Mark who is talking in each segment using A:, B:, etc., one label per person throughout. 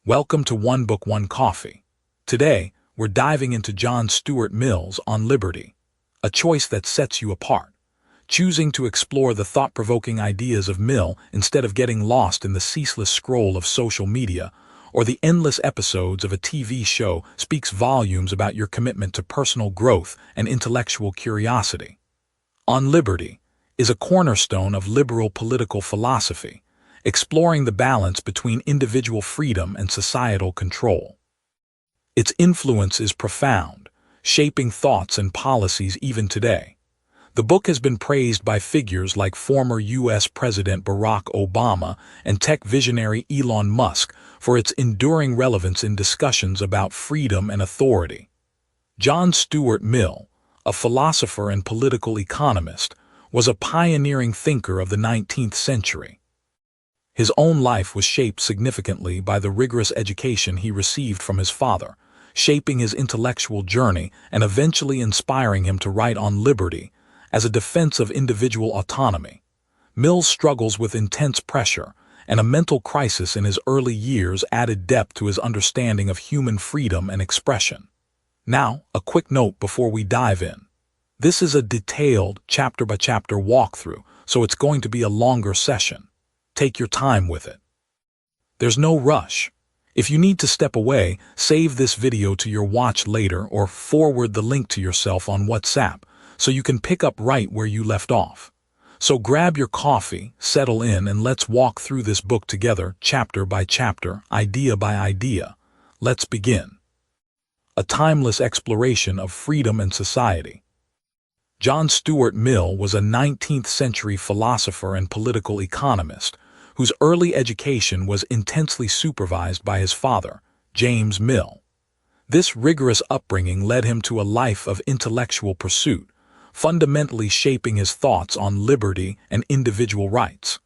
A: Welcome to One Book, One Coffee. Today, we're diving into John Stuart Mill's On Liberty, a choice that sets you apart, choosing to explore the thought-provoking ideas of Mill instead of getting lost in the ceaseless scroll of social media or the endless episodes of a TV show speaks volumes about your commitment to personal growth and intellectual curiosity. On Liberty is a cornerstone of liberal political philosophy, exploring the balance between individual freedom and societal control. Its influence is profound, shaping thoughts and policies even today. The book has been praised by figures like former U.S. President Barack Obama and tech visionary Elon Musk for its enduring relevance in discussions about freedom and authority. John Stuart Mill, a philosopher and political economist, was a pioneering thinker of the 19th century. His own life was shaped significantly by the rigorous education he received from his father, shaping his intellectual journey and eventually inspiring him to write on liberty as a defense of individual autonomy. Mill's struggles with intense pressure and a mental crisis in his early years added depth to his understanding of human freedom and expression. Now, a quick note before we dive in. This is a detailed, chapter-by-chapter walkthrough, so it's going to be a longer session. Take your time with it. There's no rush. If you need to step away, save this video to your watch later or forward the link to yourself on WhatsApp so you can pick up right where you left off. So grab your coffee, settle in, and let's walk through this book together, chapter by chapter, idea by idea. Let's begin. A timeless exploration of freedom and society. John Stuart Mill was a 19th-century philosopher and political economist whose early education was intensely supervised by his father, James Mill. This rigorous upbringing led him to a life of intellectual pursuit, fundamentally shaping his thoughts on liberty and individual rights.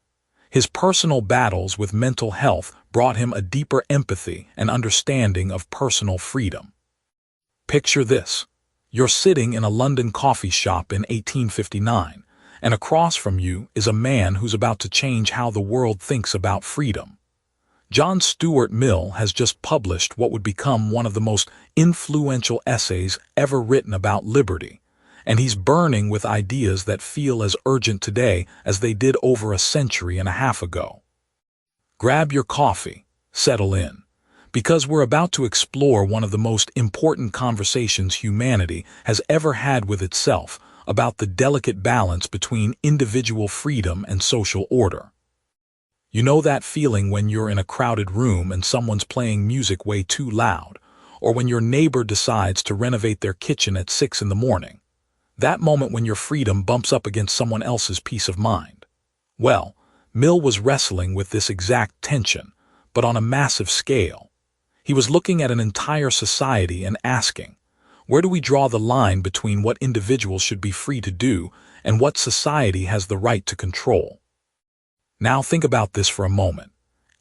A: His personal battles with mental health brought him a deeper empathy and understanding of personal freedom. Picture this. You're sitting in a London coffee shop in 1859, and across from you is a man who's about to change how the world thinks about freedom. John Stuart Mill has just published what would become one of the most influential essays ever written about liberty, and he's burning with ideas that feel as urgent today as they did over a century and a half ago. Grab your coffee, settle in, because we're about to explore one of the most important conversations humanity has ever had with itself about the delicate balance between individual freedom and social order. You know that feeling when you're in a crowded room and someone's playing music way too loud, or when your neighbor decides to renovate their kitchen at 6 in the morning? That moment when your freedom bumps up against someone else's peace of mind. Well, Mill was wrestling with this exact tension, but on a massive scale. He was looking at an entire society and asking, where do we draw the line between what individuals should be free to do and what society has the right to control? Now think about this for a moment.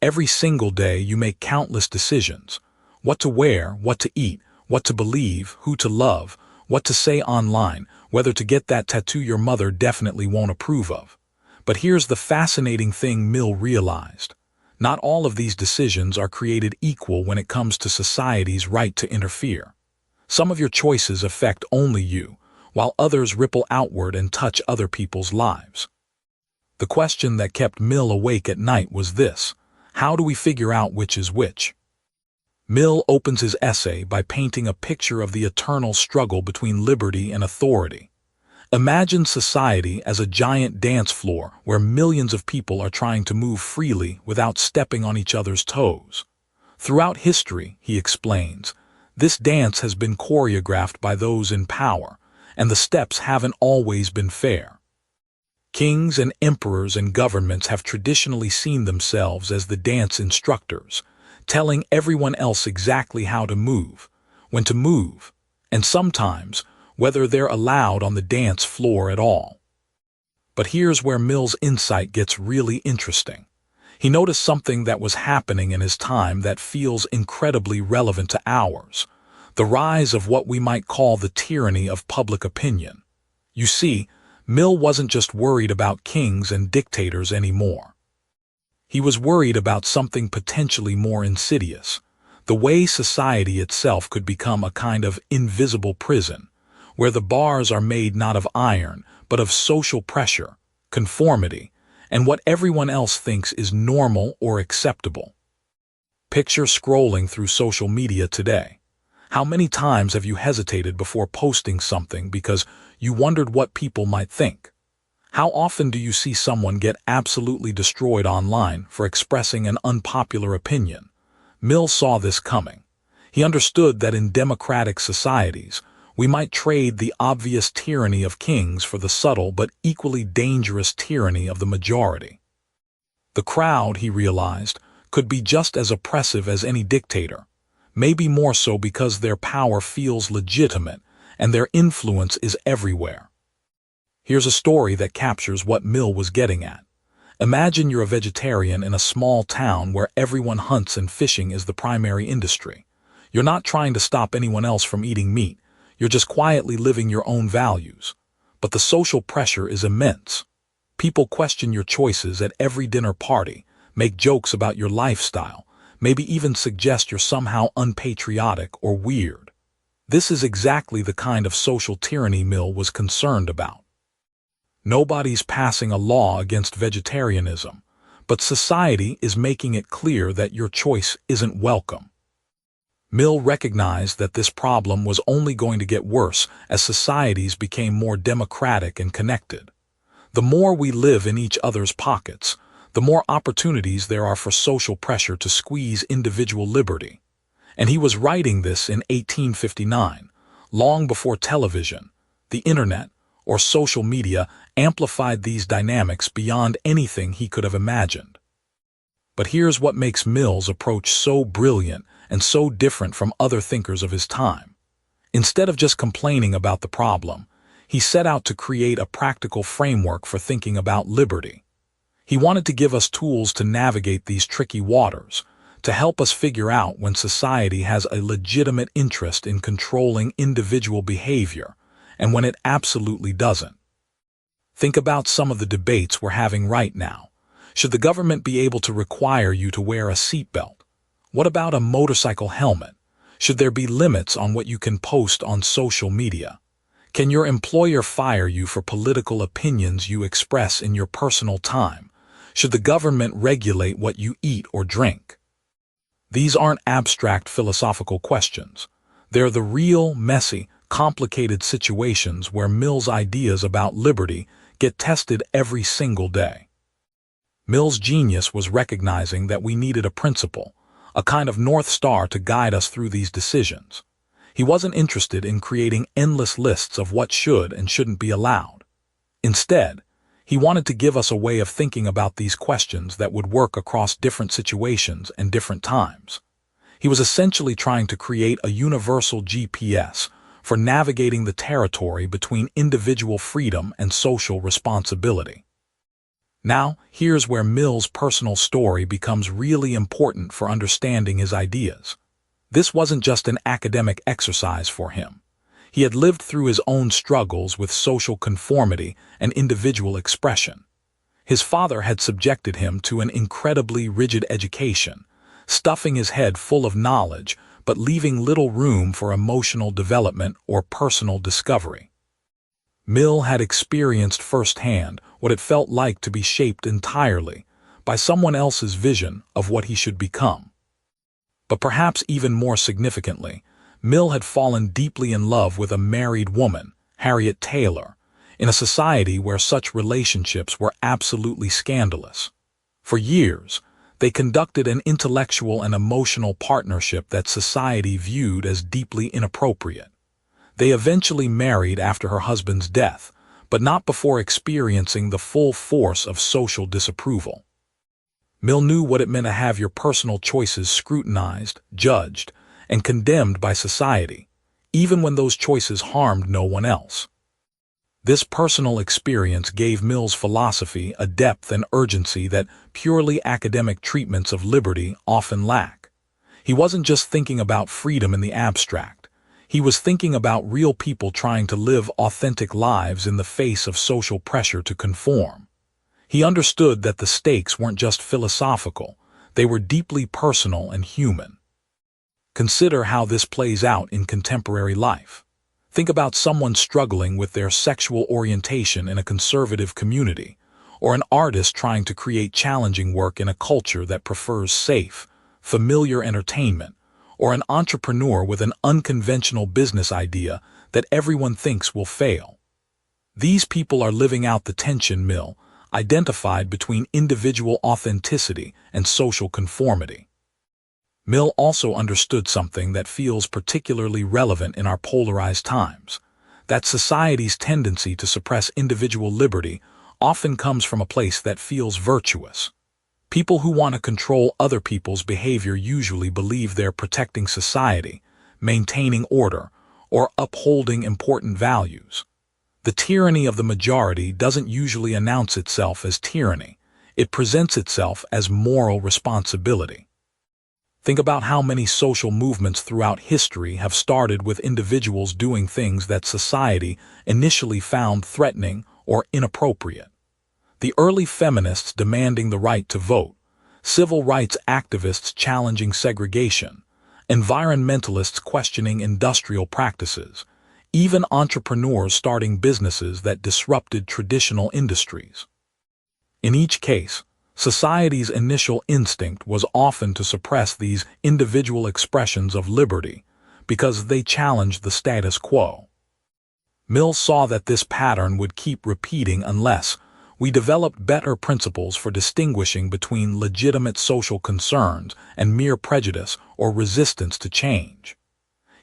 A: Every single day you make countless decisions. What to wear, what to eat, what to believe, who to love, what to say online, whether to get that tattoo your mother definitely won't approve of. But here's the fascinating thing Mill realized. Not all of these decisions are created equal when it comes to society's right to interfere. Some of your choices affect only you, while others ripple outward and touch other people's lives. The question that kept Mill awake at night was this: how do we figure out which is which? Mill opens his essay by painting a picture of the eternal struggle between liberty and authority. Imagine society as a giant dance floor where millions of people are trying to move freely without stepping on each other's toes. Throughout history, he explains, this dance has been choreographed by those in power, and the steps haven't always been fair. Kings and emperors and governments have traditionally seen themselves as the dance instructors, telling everyone else exactly how to move, when to move, and sometimes whether they're allowed on the dance floor at all. But here's where Mill's insight gets really interesting. He noticed something that was happening in his time that feels incredibly relevant to ours: the rise of what we might call the tyranny of public opinion. You see, Mill wasn't just worried about kings and dictators anymore. He was worried about something potentially more insidious: The way society itself could become a kind of invisible prison, where the bars are made not of iron, but of social pressure, conformity, and what everyone else thinks is normal or acceptable. Picture scrolling through social media today. How many times have you hesitated before posting something because you wondered what people might think? How often do you see someone get absolutely destroyed online for expressing an unpopular opinion? Mill saw this coming. He understood that in democratic societies, we might trade the obvious tyranny of kings for the subtle but equally dangerous tyranny of the majority. The crowd, he realized, could be just as oppressive as any dictator, maybe more so because their power feels legitimate and their influence is everywhere. Here's a story that captures what Mill was getting at. Imagine you're a vegetarian in a small town where everyone hunts and fishing is the primary industry. You're not trying to stop anyone else from eating meat. You're just quietly living your own values. But the social pressure is immense. People question your choices at every dinner party, make jokes about your lifestyle, maybe even suggest you're somehow unpatriotic or weird. This is exactly the kind of social tyranny Mill was concerned about. Nobody's passing a law against vegetarianism, but society is making it clear that your choice isn't welcome. Mill recognized that this problem was only going to get worse as societies became more democratic and connected. The more we live in each other's pockets, the more opportunities there are for social pressure to squeeze individual liberty. And he was writing this in 1859, long before television, the internet, or social media amplified these dynamics beyond anything he could have imagined. But here's what makes Mill's approach so brilliant and so different from other thinkers of his time. Instead of just complaining about the problem, he set out to create a practical framework for thinking about liberty. He wanted to give us tools to navigate these tricky waters, to help us figure out when society has a legitimate interest in controlling individual behavior and when it absolutely doesn't. Think about some of the debates we're having right now. Should the government be able to require you to wear a seatbelt? What about a motorcycle helmet? Should there be limits on what you can post on social media? Can your employer fire you for political opinions you express in your personal time? Should the government regulate what you eat or drink? These aren't abstract philosophical questions. They're the real, messy, complicated situations where Mill's ideas about liberty get tested every single day. Mill's genius was recognizing that we needed a principle, a kind of North Star to guide us through these decisions. He wasn't interested in creating endless lists of what should and shouldn't be allowed. Instead, he wanted to give us a way of thinking about these questions that would work across different situations and different times. He was essentially trying to create a universal GPS for navigating the territory between individual freedom and social responsibility. Now, here's where Mill's personal story becomes really important for understanding his ideas. This wasn't just an academic exercise for him. He had lived through his own struggles with social conformity and individual expression. His father had subjected him to an incredibly rigid education, stuffing his head full of knowledge but leaving little room for emotional development or personal discovery. Mill had experienced firsthand what it felt like to be shaped entirely by someone else's vision of what he should become. But perhaps even more significantly, Mill had fallen deeply in love with a married woman, Harriet Taylor, in a society where such relationships were absolutely scandalous. For years, they conducted an intellectual and emotional partnership that society viewed as deeply inappropriate. They eventually married after her husband's death, but not before experiencing the full force of social disapproval. Mill knew what it meant to have your personal choices scrutinized, judged, and condemned by society, even when those choices harmed no one else. This personal experience gave Mill's philosophy a depth and urgency that purely academic treatments of liberty often lack. He wasn't just thinking about freedom in the abstract. He was thinking about real people trying to live authentic lives in the face of social pressure to conform. He understood that the stakes weren't just philosophical, they were deeply personal and human. Consider how this plays out in contemporary life. Think about someone struggling with their sexual orientation in a conservative community, or an artist trying to create challenging work in a culture that prefers safe, familiar entertainment, or an entrepreneur with an unconventional business idea that everyone thinks will fail. These people are living out the tension Mill identified between individual authenticity and social conformity. Mill also understood something that feels particularly relevant in our polarized times, that society's tendency to suppress individual liberty often comes from a place that feels virtuous. People who want to control other people's behavior usually believe they're protecting society, maintaining order, or upholding important values. The tyranny of the majority doesn't usually announce itself as tyranny. It presents itself as moral responsibility. Think about how many social movements throughout history have started with individuals doing things that society initially found threatening or inappropriate. The early feminists demanding the right to vote, civil rights activists challenging segregation, environmentalists questioning industrial practices, even entrepreneurs starting businesses that disrupted traditional industries. In each case, society's initial instinct was often to suppress these individual expressions of liberty because they challenged the status quo. Mill saw that this pattern would keep repeating unless we developed better principles for distinguishing between legitimate social concerns and mere prejudice or resistance to change.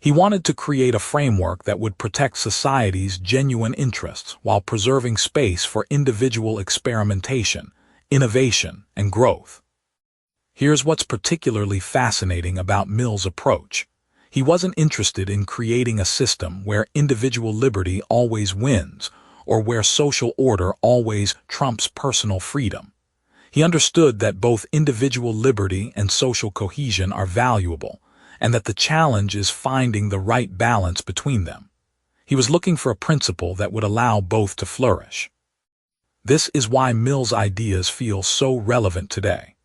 A: He wanted to create a framework that would protect society's genuine interests while preserving space for individual experimentation, innovation, and growth. Here's what's particularly fascinating about Mill's approach. He wasn't interested in creating a system where individual liberty always wins, or where social order always trumps personal freedom. He understood that both individual liberty and social cohesion are valuable, and that the challenge is finding the right balance between them. He was looking for a principle that would allow both to flourish. This is why Mill's ideas feel so relevant today.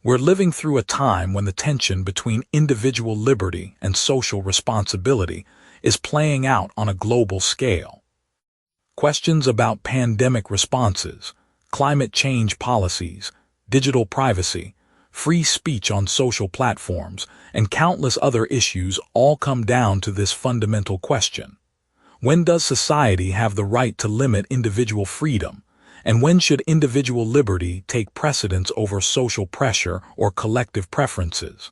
A: We're living through a time when the tension between individual liberty and social responsibility is playing out on a global scale. Questions about pandemic responses, climate change policies, digital privacy, free speech on social platforms, and countless other issues all come down to this fundamental question. When does society have the right to limit individual freedom, and when should individual liberty take precedence over social pressure or collective preferences?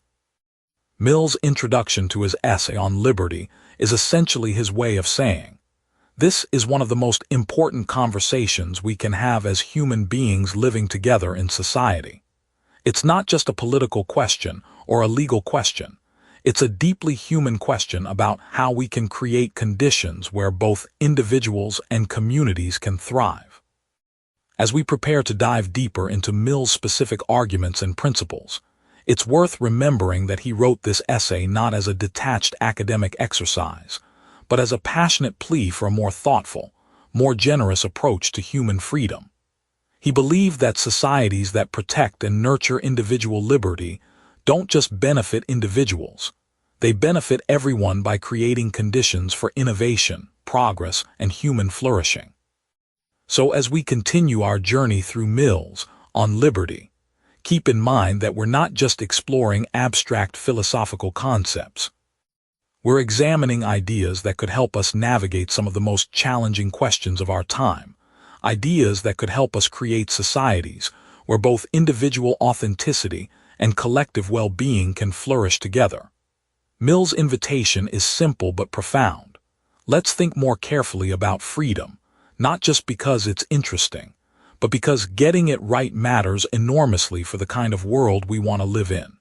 A: Mill's introduction to his essay on liberty is essentially his way of saying, this is one of the most important conversations we can have as human beings living together in society. It's not just a political question or a legal question. It's a deeply human question about how we can create conditions where both individuals and communities can thrive. As we prepare to dive deeper into Mill's specific arguments and principles, it's worth remembering that he wrote this essay not as a detached academic exercise, but as a passionate plea for a more thoughtful, more generous approach to human freedom. He believed that societies that protect and nurture individual liberty don't just benefit individuals. They benefit everyone by creating conditions for innovation, progress, and human flourishing. So as we continue our journey through Mill's on liberty, keep in mind that we're not just exploring abstract philosophical concepts. We're examining ideas that could help us navigate some of the most challenging questions of our time, ideas that could help us create societies where both individual authenticity and collective well-being can flourish together. Mill's invitation is simple but profound. Let's think more carefully about freedom, not just because it's interesting, but because getting it right matters enormously for the kind of world we want to live in.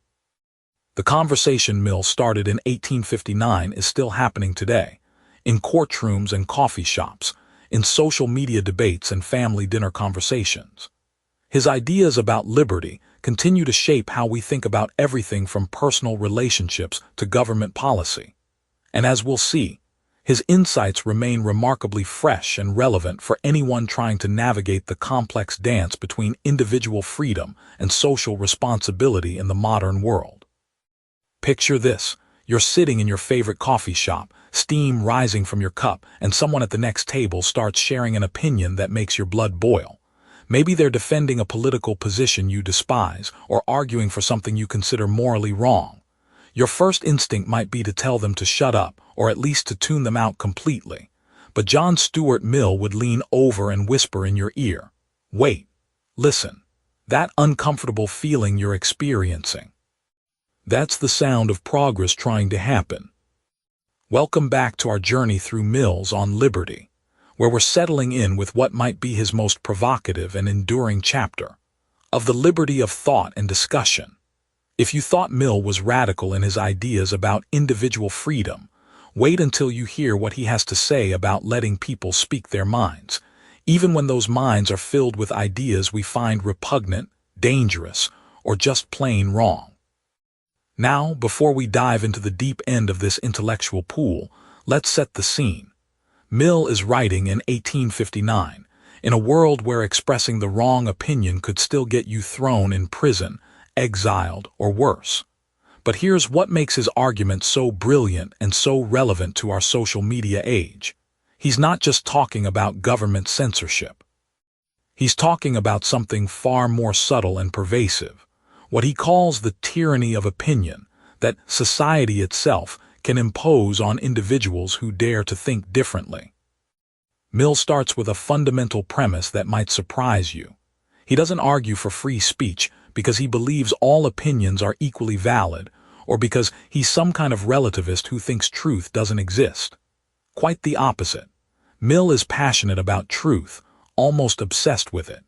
A: The conversation Mill started in 1859 is still happening today, in courtrooms and coffee shops, in social media debates and family dinner conversations. His ideas about liberty continue to shape how we think about everything from personal relationships to government policy. And as we'll see, his insights remain remarkably fresh and relevant for anyone trying to navigate the complex dance between individual freedom and social responsibility in the modern world. Picture this. You're sitting in your favorite coffee shop, steam rising from your cup, and someone at the next table starts sharing an opinion that makes your blood boil. Maybe they're defending a political position you despise or arguing for something you consider morally wrong. Your first instinct might be to tell them to shut up, or at least to tune them out completely. But John Stuart Mill would lean over and whisper in your ear, "Wait, listen. That uncomfortable feeling you're experiencing. That's the sound of progress trying to happen." Welcome back to our journey through Mill's On Liberty, where we're settling in with what might be his most provocative and enduring chapter, of the liberty of thought and discussion. If you thought Mill was radical in his ideas about individual freedom, wait until you hear what he has to say about letting people speak their minds, even when those minds are filled with ideas we find repugnant, dangerous, or just plain wrong. Now, before we dive into the deep end of this intellectual pool, let's set the scene. Mill is writing in 1859, in a world where expressing the wrong opinion could still get you thrown in prison, exiled, or worse. But here's what makes his argument so brilliant and so relevant to our social media age. He's not just talking about government censorship. He's talking about something far more subtle and pervasive, what he calls the tyranny of opinion that society itself can impose on individuals who dare to think differently. Mill starts with a fundamental premise that might surprise you. He doesn't argue for free speech because he believes all opinions are equally valid, or because he's some kind of relativist who thinks truth doesn't exist. Quite the opposite. Mill is passionate about truth, almost obsessed with it.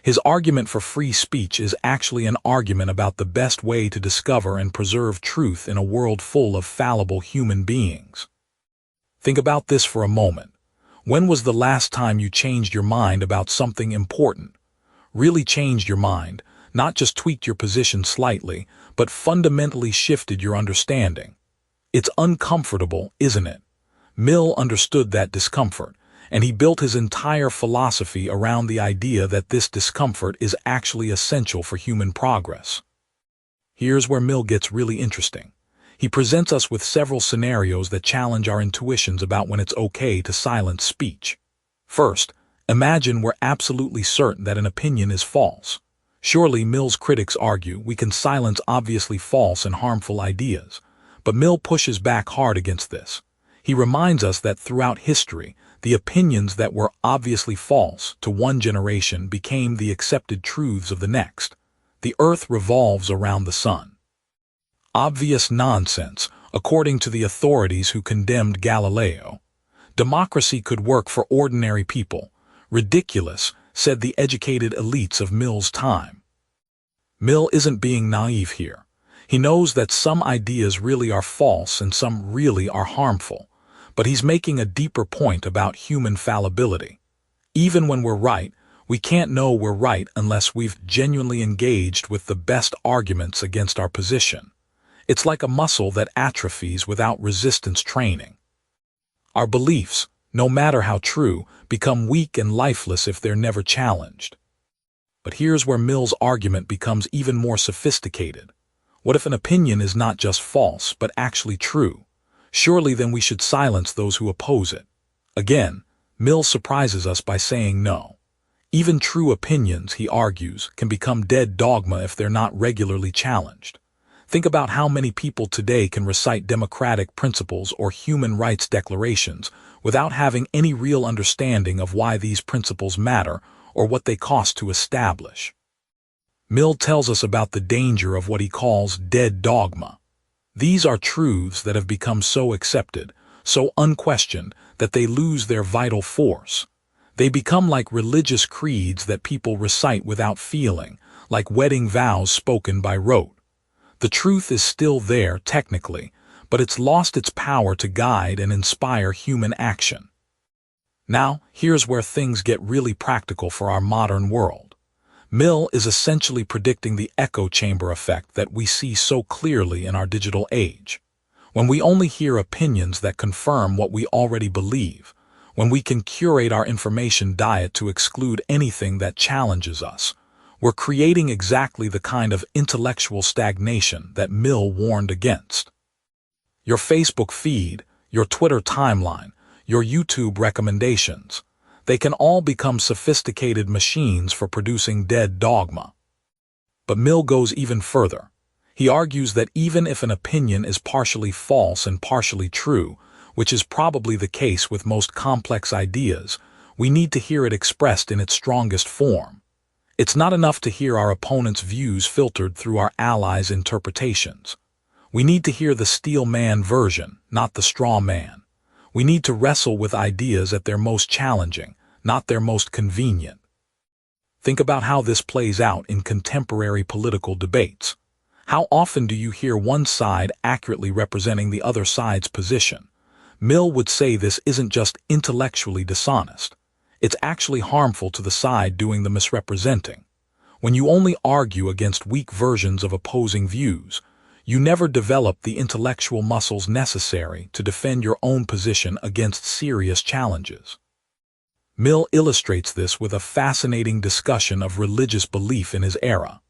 A: His argument for free speech is actually an argument about the best way to discover and preserve truth in a world full of fallible human beings. Think about this for a moment. When was the last time you changed your mind about something important? Really changed your mind, not just tweaked your position slightly, but fundamentally shifted your understanding. It's uncomfortable, isn't it? Mill understood that discomfort, and he built his entire philosophy around the idea that this discomfort is actually essential for human progress. Here's where Mill gets really interesting. He presents us with several scenarios that challenge our intuitions about when it's okay to silence speech. First, imagine we're absolutely certain that an opinion is false. Surely, Mill's critics argue we can silence obviously false and harmful ideas, but Mill pushes back hard against this. He reminds us that throughout history, the opinions that were obviously false to one generation became the accepted truths of the next. The earth revolves around the sun. Obvious nonsense, according to the authorities who condemned Galileo. Democracy could work for ordinary people. Ridiculous, said the educated elites of Mill's time. Mill isn't being naive here. He knows that some ideas really are false and some really are harmful. But he's making a deeper point about human fallibility. Even when we're right, we can't know we're right unless we've genuinely engaged with the best arguments against our position. It's like a muscle that atrophies without resistance training. Our beliefs, no matter how true, become weak and lifeless if they're never challenged. But here's where Mill's argument becomes even more sophisticated. What if an opinion is not just false, but actually true? Surely then we should silence those who oppose it. Again, Mill surprises us by saying no. Even true opinions, he argues, can become dead dogma if they're not regularly challenged. Think about how many people today can recite democratic principles or human rights declarations without having any real understanding of why these principles matter or what they cost to establish. Mill tells us about the danger of what he calls dead dogma. These are truths that have become so accepted, so unquestioned, that they lose their vital force. They become like religious creeds that people recite without feeling, like wedding vows spoken by rote. The truth is still there, technically, but it's lost its power to guide and inspire human action. Now, here's where things get really practical for our modern world. Mill is essentially predicting the echo chamber effect that we see so clearly in our digital age. When we only hear opinions that confirm what we already believe, when we can curate our information diet to exclude anything that challenges us, we're creating exactly the kind of intellectual stagnation that Mill warned against. Your Facebook feed, your Twitter timeline, your YouTube recommendations, they can all become sophisticated machines for producing dead dogma. But Mill goes even further. He argues that even if an opinion is partially false and partially true, which is probably the case with most complex ideas, we need to hear it expressed in its strongest form. It's not enough to hear our opponent's views filtered through our allies' interpretations. We need to hear the steel man version, not the straw man. We need to wrestle with ideas at their most challenging, not their most convenient. Think about how this plays out in contemporary political debates. How often do you hear one side accurately representing the other side's position? Mill would say this isn't just intellectually dishonest. It's actually harmful to the side doing the misrepresenting. When you only argue against weak versions of opposing views, you never develop the intellectual muscles necessary to defend your own position against serious challenges. Mill illustrates this with a fascinating discussion of religious belief in his era.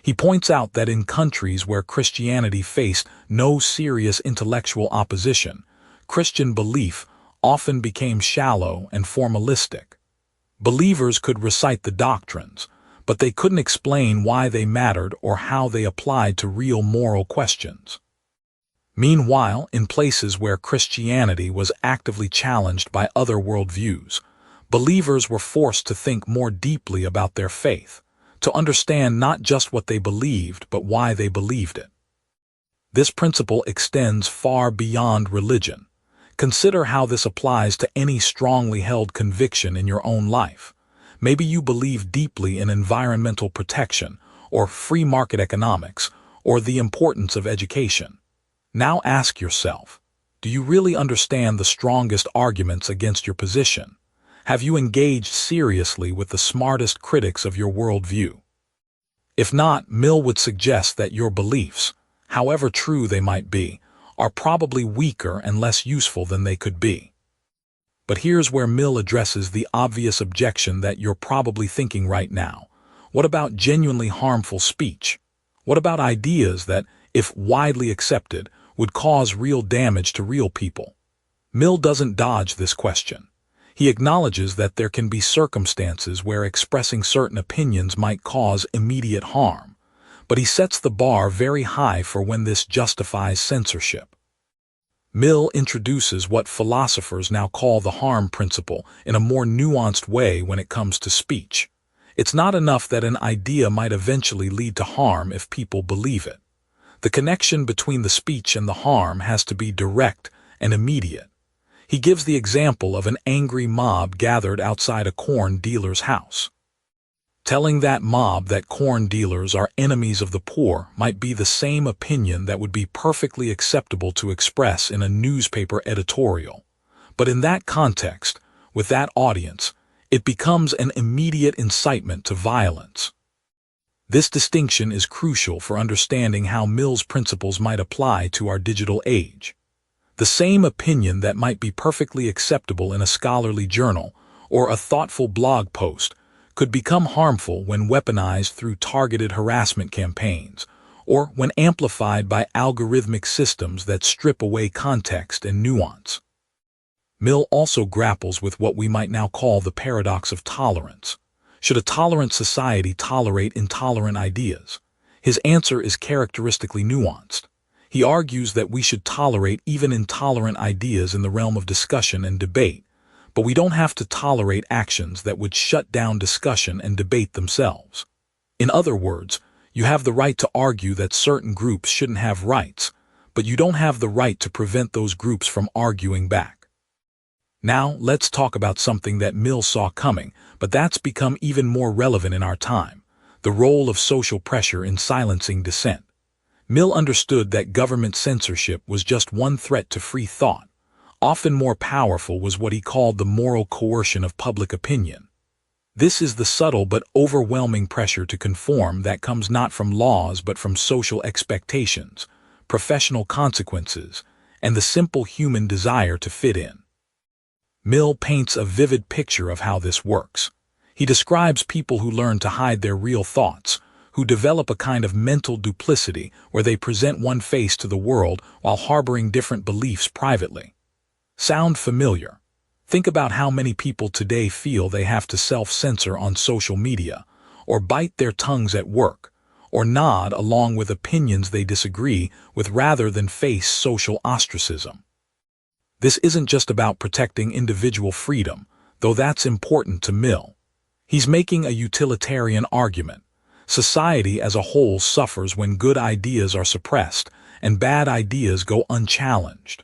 A: He points out that in countries where Christianity faced no serious intellectual opposition, Christian belief often became shallow and formalistic. Believers could recite the doctrines, but they couldn't explain why they mattered or how they applied to real moral questions. Meanwhile, in places where Christianity was actively challenged by other worldviews, believers were forced to think more deeply about their faith, to understand not just what they believed, but why they believed it. This principle extends far beyond religion. Consider how this applies to any strongly held conviction in your own life. Maybe you believe deeply in environmental protection, or free market economics, or the importance of education. Now ask yourself, do you really understand the strongest arguments against your position? Have you engaged seriously with the smartest critics of your worldview? If not, Mill would suggest that your beliefs, however true they might be, are probably weaker and less useful than they could be. But here's where Mill addresses the obvious objection that you're probably thinking right now. What about genuinely harmful speech? What about ideas that, if widely accepted, would cause real damage to real people? Mill doesn't dodge this question. He acknowledges that there can be circumstances where expressing certain opinions might cause immediate harm, but he sets the bar very high for when this justifies censorship. Mill introduces what philosophers now call the harm principle in a more nuanced way when it comes to speech. It's not enough that an idea might eventually lead to harm if people believe it. The connection between the speech and the harm has to be direct and immediate. He gives the example of an angry mob gathered outside a corn dealer's house. Telling that mob that corn dealers are enemies of the poor might be the same opinion that would be perfectly acceptable to express in a newspaper editorial. But in that context, with that audience, it becomes an immediate incitement to violence. This distinction is crucial for understanding how Mill's principles might apply to our digital age. The same opinion that might be perfectly acceptable in a scholarly journal or a thoughtful blog post could become harmful when weaponized through targeted harassment campaigns, or when amplified by algorithmic systems that strip away context and nuance. Mill also grapples with what we might now call the paradox of tolerance. Should a tolerant society tolerate intolerant ideas? His answer is characteristically nuanced. He argues that we should tolerate even intolerant ideas in the realm of discussion and debate, but we don't have to tolerate actions that would shut down discussion and debate themselves. In other words, you have the right to argue that certain groups shouldn't have rights, but you don't have the right to prevent those groups from arguing back. Now, let's talk about something that Mill saw coming, but that's become even more relevant in our time: the role of social pressure in silencing dissent. Mill understood that government censorship was just one threat to free thought. Often more powerful was what he called the moral coercion of public opinion. This is the subtle but overwhelming pressure to conform that comes not from laws but from social expectations, professional consequences, and the simple human desire to fit in. Mill paints a vivid picture of how this works. He describes people who learn to hide their real thoughts, who develop a kind of mental duplicity where they present one face to the world while harboring different beliefs privately. Sound familiar? Think about how many people today feel they have to self-censor on social media, or bite their tongues at work, or nod along with opinions they disagree with rather than face social ostracism. This isn't just about protecting individual freedom, though that's important to Mill. He's making a utilitarian argument. Society as a whole suffers when good ideas are suppressed and bad ideas go unchallenged.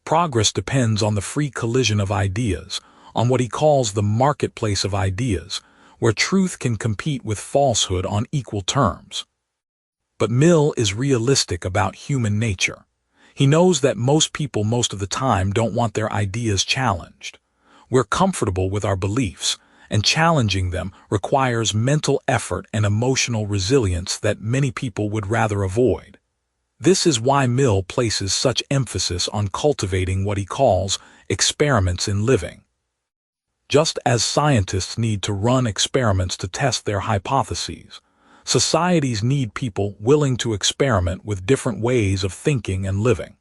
A: Progress depends on the free collision of ideas, on what he calls the marketplace of ideas, where truth can compete with falsehood on equal terms. But Mill is realistic about human nature. He knows that most people most of the time don't want their ideas challenged. We're comfortable with our beliefs, and challenging them requires mental effort and emotional resilience that many people would rather avoid. This is why Mill places such emphasis on cultivating what he calls experiments in living. Just as scientists need to run experiments to test their hypotheses, societies need people willing to experiment with different ways of thinking and living.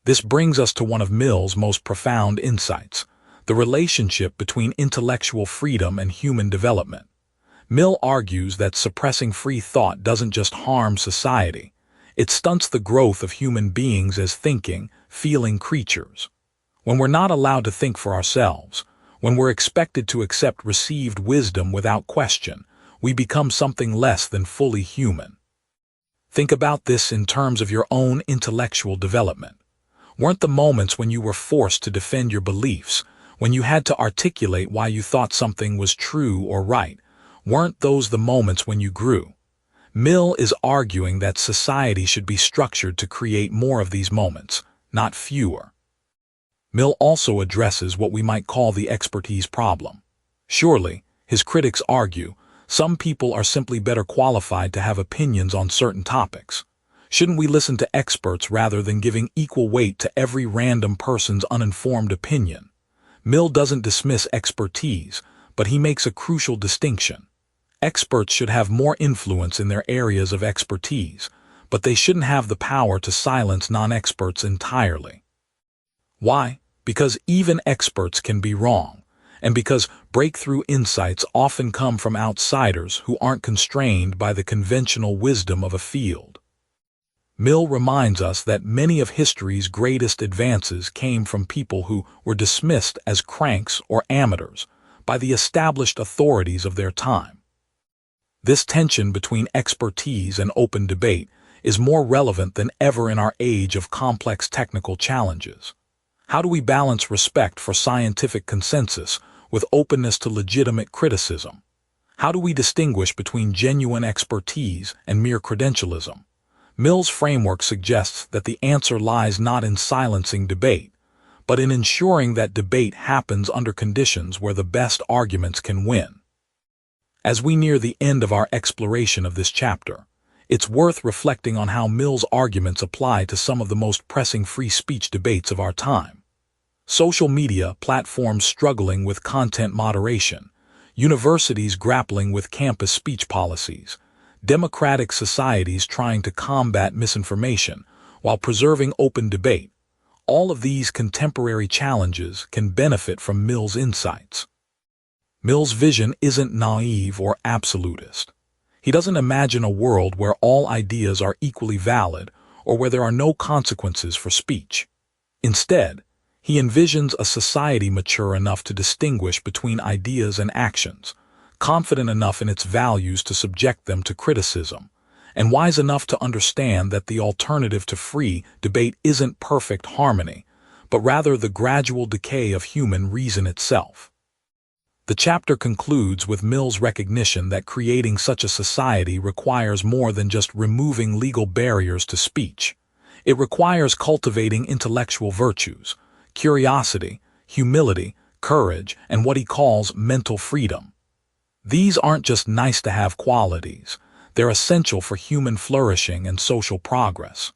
A: This brings us to one of Mill's most profound insights: the relationship between intellectual freedom and human development. Mill argues that suppressing free thought doesn't just harm society, it stunts the growth of human beings as thinking, feeling creatures. When we're not allowed to think for ourselves, when we're expected to accept received wisdom without question, we become something less than fully human. Think about this in terms of your own intellectual development. Weren't the moments when you were forced to defend your beliefs, when you had to articulate why you thought something was true or right, weren't those the moments when you grew? Mill is arguing that society should be structured to create more of these moments, not fewer. Mill also addresses what we might call the expertise problem. Surely, his critics argue, some people are simply better qualified to have opinions on certain topics. Shouldn't we listen to experts rather than giving equal weight to every random person's uninformed opinion? Mill doesn't dismiss expertise, but he makes a crucial distinction. Experts should have more influence in their areas of expertise, but they shouldn't have the power to silence non-experts entirely. Why? Because even experts can be wrong, and because breakthrough insights often come from outsiders who aren't constrained by the conventional wisdom of a field. Mill reminds us that many of history's greatest advances came from people who were dismissed as cranks or amateurs by the established authorities of their time. This tension between expertise and open debate is more relevant than ever in our age of complex technical challenges. How do we balance respect for scientific consensus with openness to legitimate criticism? How do we distinguish between genuine expertise and mere credentialism? Mill's framework suggests that the answer lies not in silencing debate, but in ensuring that debate happens under conditions where the best arguments can win. As we near the end of our exploration of this chapter, it's worth reflecting on how Mill's arguments apply to some of the most pressing free speech debates of our time. Social media platforms struggling with content moderation, universities grappling with campus speech policies, democratic societies trying to combat misinformation while preserving open debate. All of these contemporary challenges can benefit from Mill's insights. Mill's vision isn't naive or absolutist. He doesn't imagine a world where all ideas are equally valid or where there are no consequences for speech. Instead, he envisions a society mature enough to distinguish between ideas and actions, confident enough in its values to subject them to criticism, and wise enough to understand that the alternative to free debate isn't perfect harmony, but rather the gradual decay of human reason itself. The chapter concludes with Mill's recognition that creating such a society requires more than just removing legal barriers to speech. It requires cultivating intellectual virtues, curiosity, humility, courage, and what he calls mental freedom. These aren't just nice-to-have qualities, they're essential for human flourishing and social progress.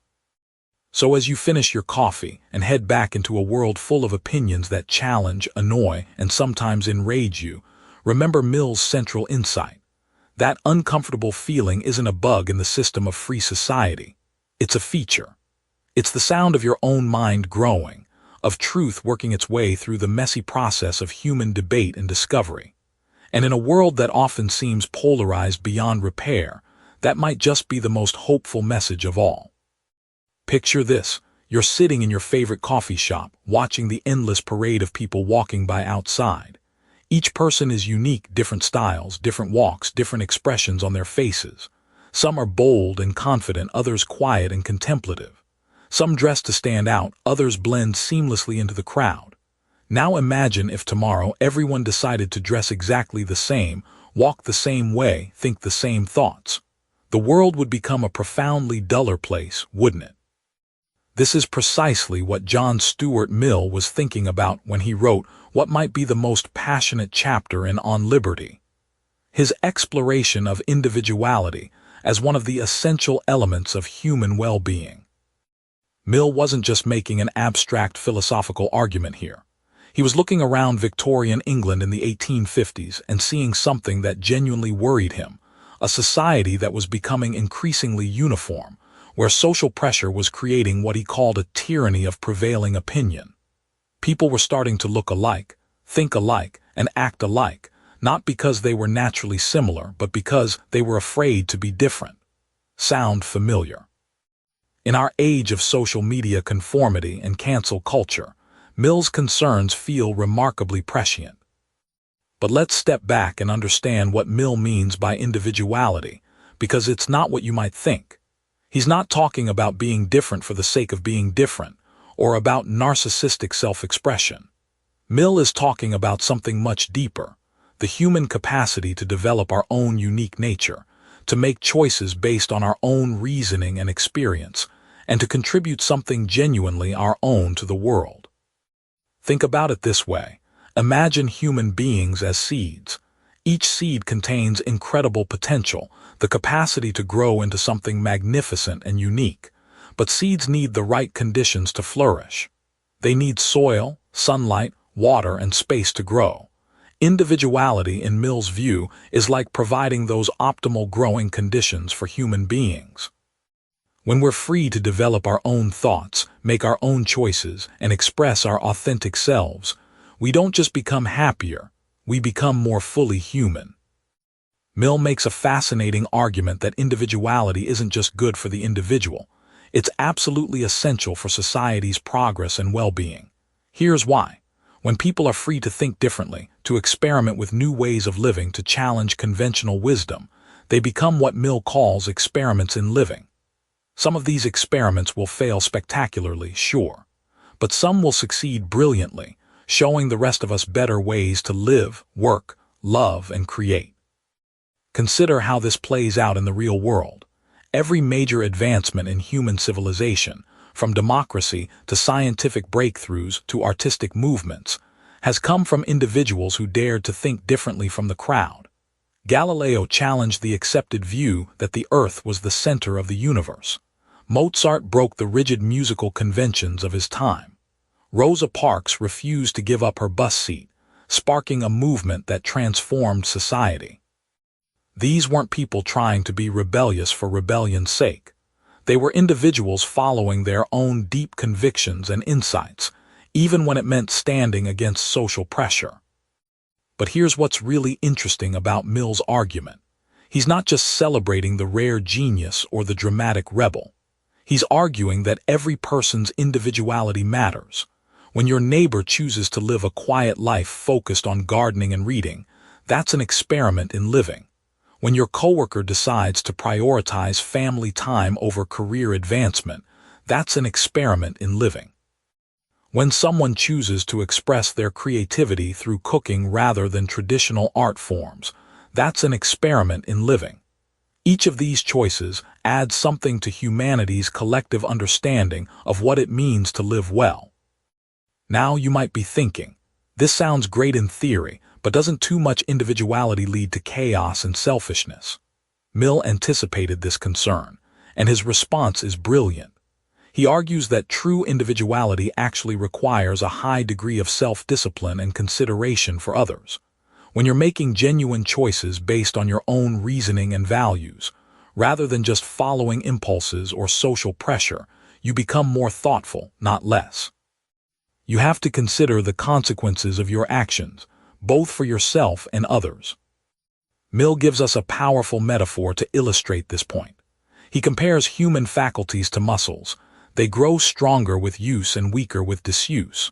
A: So as you finish your coffee and head back into a world full of opinions that challenge, annoy, and sometimes enrage you, remember Mill's central insight. That uncomfortable feeling isn't a bug in the system of free society. It's a feature. It's the sound of your own mind growing, of truth working its way through the messy process of human debate and discovery. And in a world that often seems polarized beyond repair, that might just be the most hopeful message of all. Picture this. You're sitting in your favorite coffee shop, watching the endless parade of people walking by outside. Each person is unique, different styles, different walks, different expressions on their faces. Some are bold and confident, others quiet and contemplative. Some dress to stand out, others blend seamlessly into the crowd. Now imagine if tomorrow everyone decided to dress exactly the same, walk the same way, think the same thoughts. The world would become a profoundly duller place, wouldn't it? This is precisely what John Stuart Mill was thinking about when he wrote what might be the most passionate chapter in On Liberty. His exploration of individuality as one of the essential elements of human well-being. Mill wasn't just making an abstract philosophical argument here. He was looking around Victorian England in the 1850s and seeing something that genuinely worried him, a society that was becoming increasingly uniform, where social pressure was creating what he called a tyranny of prevailing opinion. People were starting to look alike, think alike, and act alike, not because they were naturally similar, but because they were afraid to be different. Sound familiar? In our age of social media conformity and cancel culture, Mill's concerns feel remarkably prescient. But let's step back and understand what Mill means by individuality, because it's not what you might think. He's not talking about being different for the sake of being different, or about narcissistic self-expression. Mill is talking about something much deeper, the human capacity to develop our own unique nature, to make choices based on our own reasoning and experience, and to contribute something genuinely our own to the world. Think about it this way. Imagine human beings as seeds. Each seed contains incredible potential, the capacity to grow into something magnificent and unique. But seeds need the right conditions to flourish. They need soil, sunlight, water, and space to grow. Individuality, in Mill's view, is like providing those optimal growing conditions for human beings. When we're free to develop our own thoughts, make our own choices, and express our authentic selves, we don't just become happier, we become more fully human. Mill makes a fascinating argument that individuality isn't just good for the individual, it's absolutely essential for society's progress and well-being. Here's why. When people are free to think differently, to experiment with new ways of living, to challenge conventional wisdom, they become what Mill calls experiments in living. Some of these experiments will fail spectacularly, sure, but some will succeed brilliantly, showing the rest of us better ways to live, work, love, and create. Consider how this plays out in the real world. Every major advancement in human civilization, from democracy to scientific breakthroughs to artistic movements, has come from individuals who dared to think differently from the crowd. Galileo challenged the accepted view that the Earth was the center of the universe. Mozart broke the rigid musical conventions of his time. Rosa Parks refused to give up her bus seat, sparking a movement that transformed society. These weren't people trying to be rebellious for rebellion's sake. They were individuals following their own deep convictions and insights, even when it meant standing against social pressure. But here's what's really interesting about Mill's argument. He's not just celebrating the rare genius or the dramatic rebel. He's arguing that every person's individuality matters. When your neighbor chooses to live a quiet life focused on gardening and reading, that's an experiment in living. When your coworker decides to prioritize family time over career advancement, that's an experiment in living. When someone chooses to express their creativity through cooking rather than traditional art forms, that's an experiment in living. Each of these choices adds something to humanity's collective understanding of what it means to live well. Now you might be thinking, this sounds great in theory, but doesn't too much individuality lead to chaos and selfishness? Mill anticipated this concern, and his response is brilliant. He argues that true individuality actually requires a high degree of self-discipline and consideration for others. When you're making genuine choices based on your own reasoning and values, rather than just following impulses or social pressure, you become more thoughtful, not less. You have to consider the consequences of your actions, both for yourself and others. Mill gives us a powerful metaphor to illustrate this point. He compares human faculties to muscles. They grow stronger with use and weaker with disuse.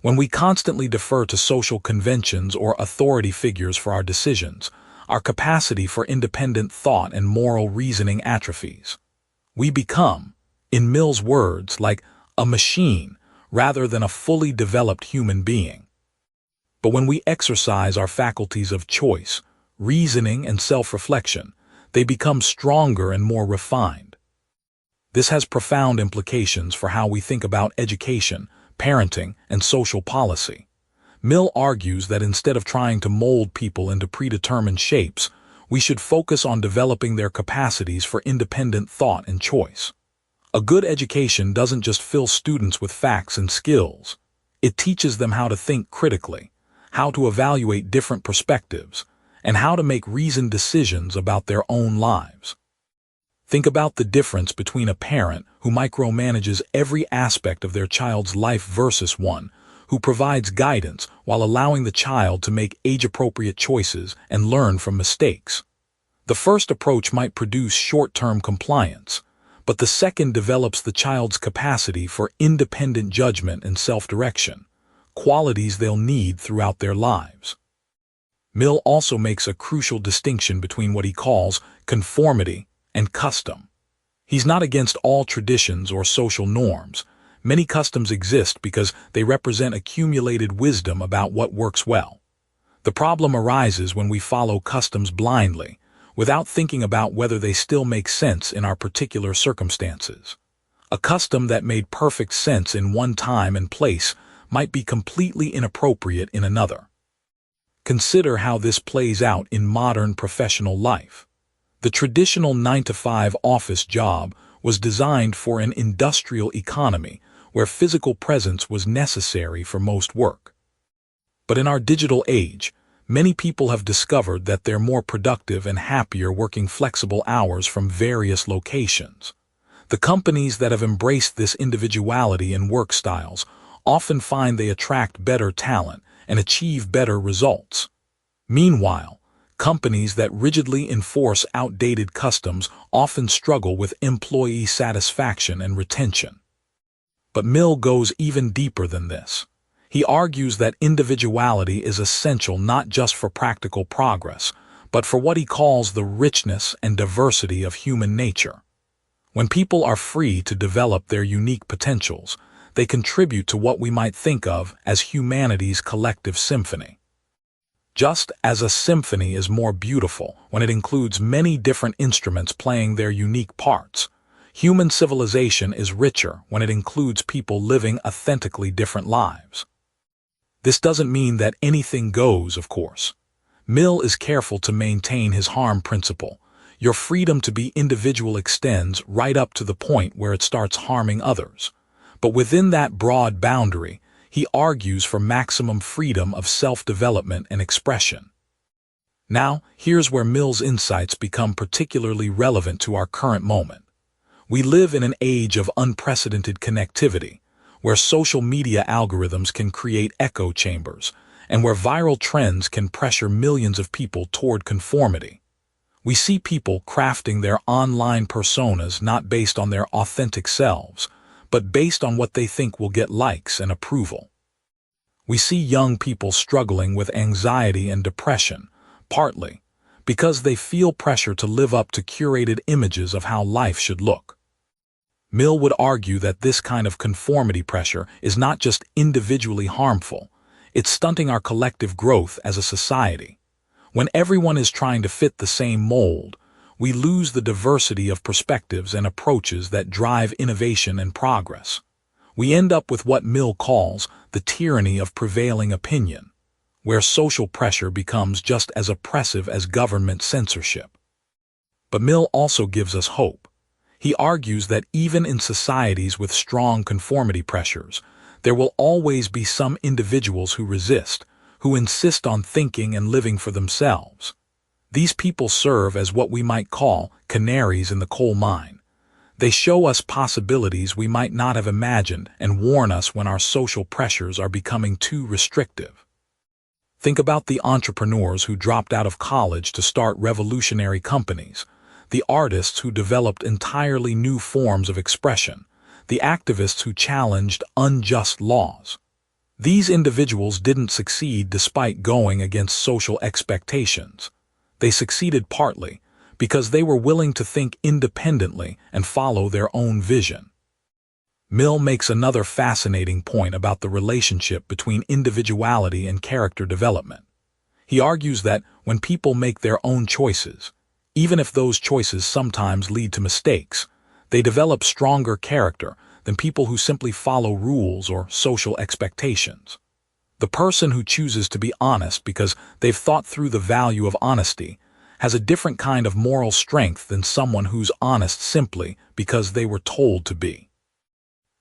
A: When we constantly defer to social conventions or authority figures for our decisions, our capacity for independent thought and moral reasoning atrophies. We become, in Mill's words, like a machine rather than a fully developed human being. But when we exercise our faculties of choice, reasoning, and self-reflection, they become stronger and more refined. This has profound implications for how we think about education, parenting, and social policy. Mill argues that instead of trying to mold people into predetermined shapes, we should focus on developing their capacities for independent thought and choice. A good education doesn't just fill students with facts and skills. It teaches them how to think critically, how to evaluate different perspectives, and how to make reasoned decisions about their own lives. Think about the difference between a parent who micromanages every aspect of their child's life versus one who provides guidance while allowing the child to make age-appropriate choices and learn from mistakes. The first approach might produce short-term compliance, but the second develops the child's capacity for independent judgment and self-direction, qualities they'll need throughout their lives. Mill also makes a crucial distinction between what he calls conformity and custom. He's not against all traditions or social norms. Many customs exist because they represent accumulated wisdom about what works well. The problem arises when we follow customs blindly, without thinking about whether they still make sense in our particular circumstances. A custom that made perfect sense in one time and place might be completely inappropriate in another. Consider how this plays out in modern professional life. The traditional 9-to-5 office job was designed for an industrial economy where physical presence was necessary for most work. But in our digital age, many people have discovered that they're more productive and happier working flexible hours from various locations. The companies that have embraced this individuality in work styles often find they attract better talent and achieve better results. Meanwhile, companies that rigidly enforce outdated customs often struggle with employee satisfaction and retention. But Mill goes even deeper than this. He argues that individuality is essential not just for practical progress, but for what he calls the richness and diversity of human nature. When people are free to develop their unique potentials, they contribute to what we might think of as humanity's collective symphony. Just as a symphony is more beautiful when it includes many different instruments playing their unique parts, human civilization is richer when it includes people living authentically different lives. This doesn't mean that anything goes, of course. Mill is careful to maintain his harm principle. Your freedom to be individual extends right up to the point where it starts harming others. But within that broad boundary, he argues for maximum freedom of self-development and expression. Now, here's where Mill's insights become particularly relevant to our current moment. We live in an age of unprecedented connectivity, where social media algorithms can create echo chambers, and where viral trends can pressure millions of people toward conformity. We see people crafting their online personas not based on their authentic selves, but based on what they think will get likes and approval. We see young people struggling with anxiety and depression, partly because they feel pressure to live up to curated images of how life should look. Mill would argue that this kind of conformity pressure is not just individually harmful, it's stunting our collective growth as a society. When everyone is trying to fit the same mold, we lose the diversity of perspectives and approaches that drive innovation and progress. We end up with what Mill calls the tyranny of prevailing opinion, where social pressure becomes just as oppressive as government censorship. But Mill also gives us hope. He argues that even in societies with strong conformity pressures, there will always be some individuals who resist, who insist on thinking and living for themselves. These people serve as what we might call canaries in the coal mine. They show us possibilities we might not have imagined and warn us when our social pressures are becoming too restrictive. Think about the entrepreneurs who dropped out of college to start revolutionary companies, the artists who developed entirely new forms of expression, the activists who challenged unjust laws. These individuals didn't succeed despite going against social expectations. They succeeded partly because they were willing to think independently and follow their own vision. Mill makes another fascinating point about the relationship between individuality and character development. He argues that when people make their own choices, even if those choices sometimes lead to mistakes, they develop stronger character than people who simply follow rules or social expectations. The person who chooses to be honest because they've thought through the value of honesty has a different kind of moral strength than someone who's honest simply because they were told to be.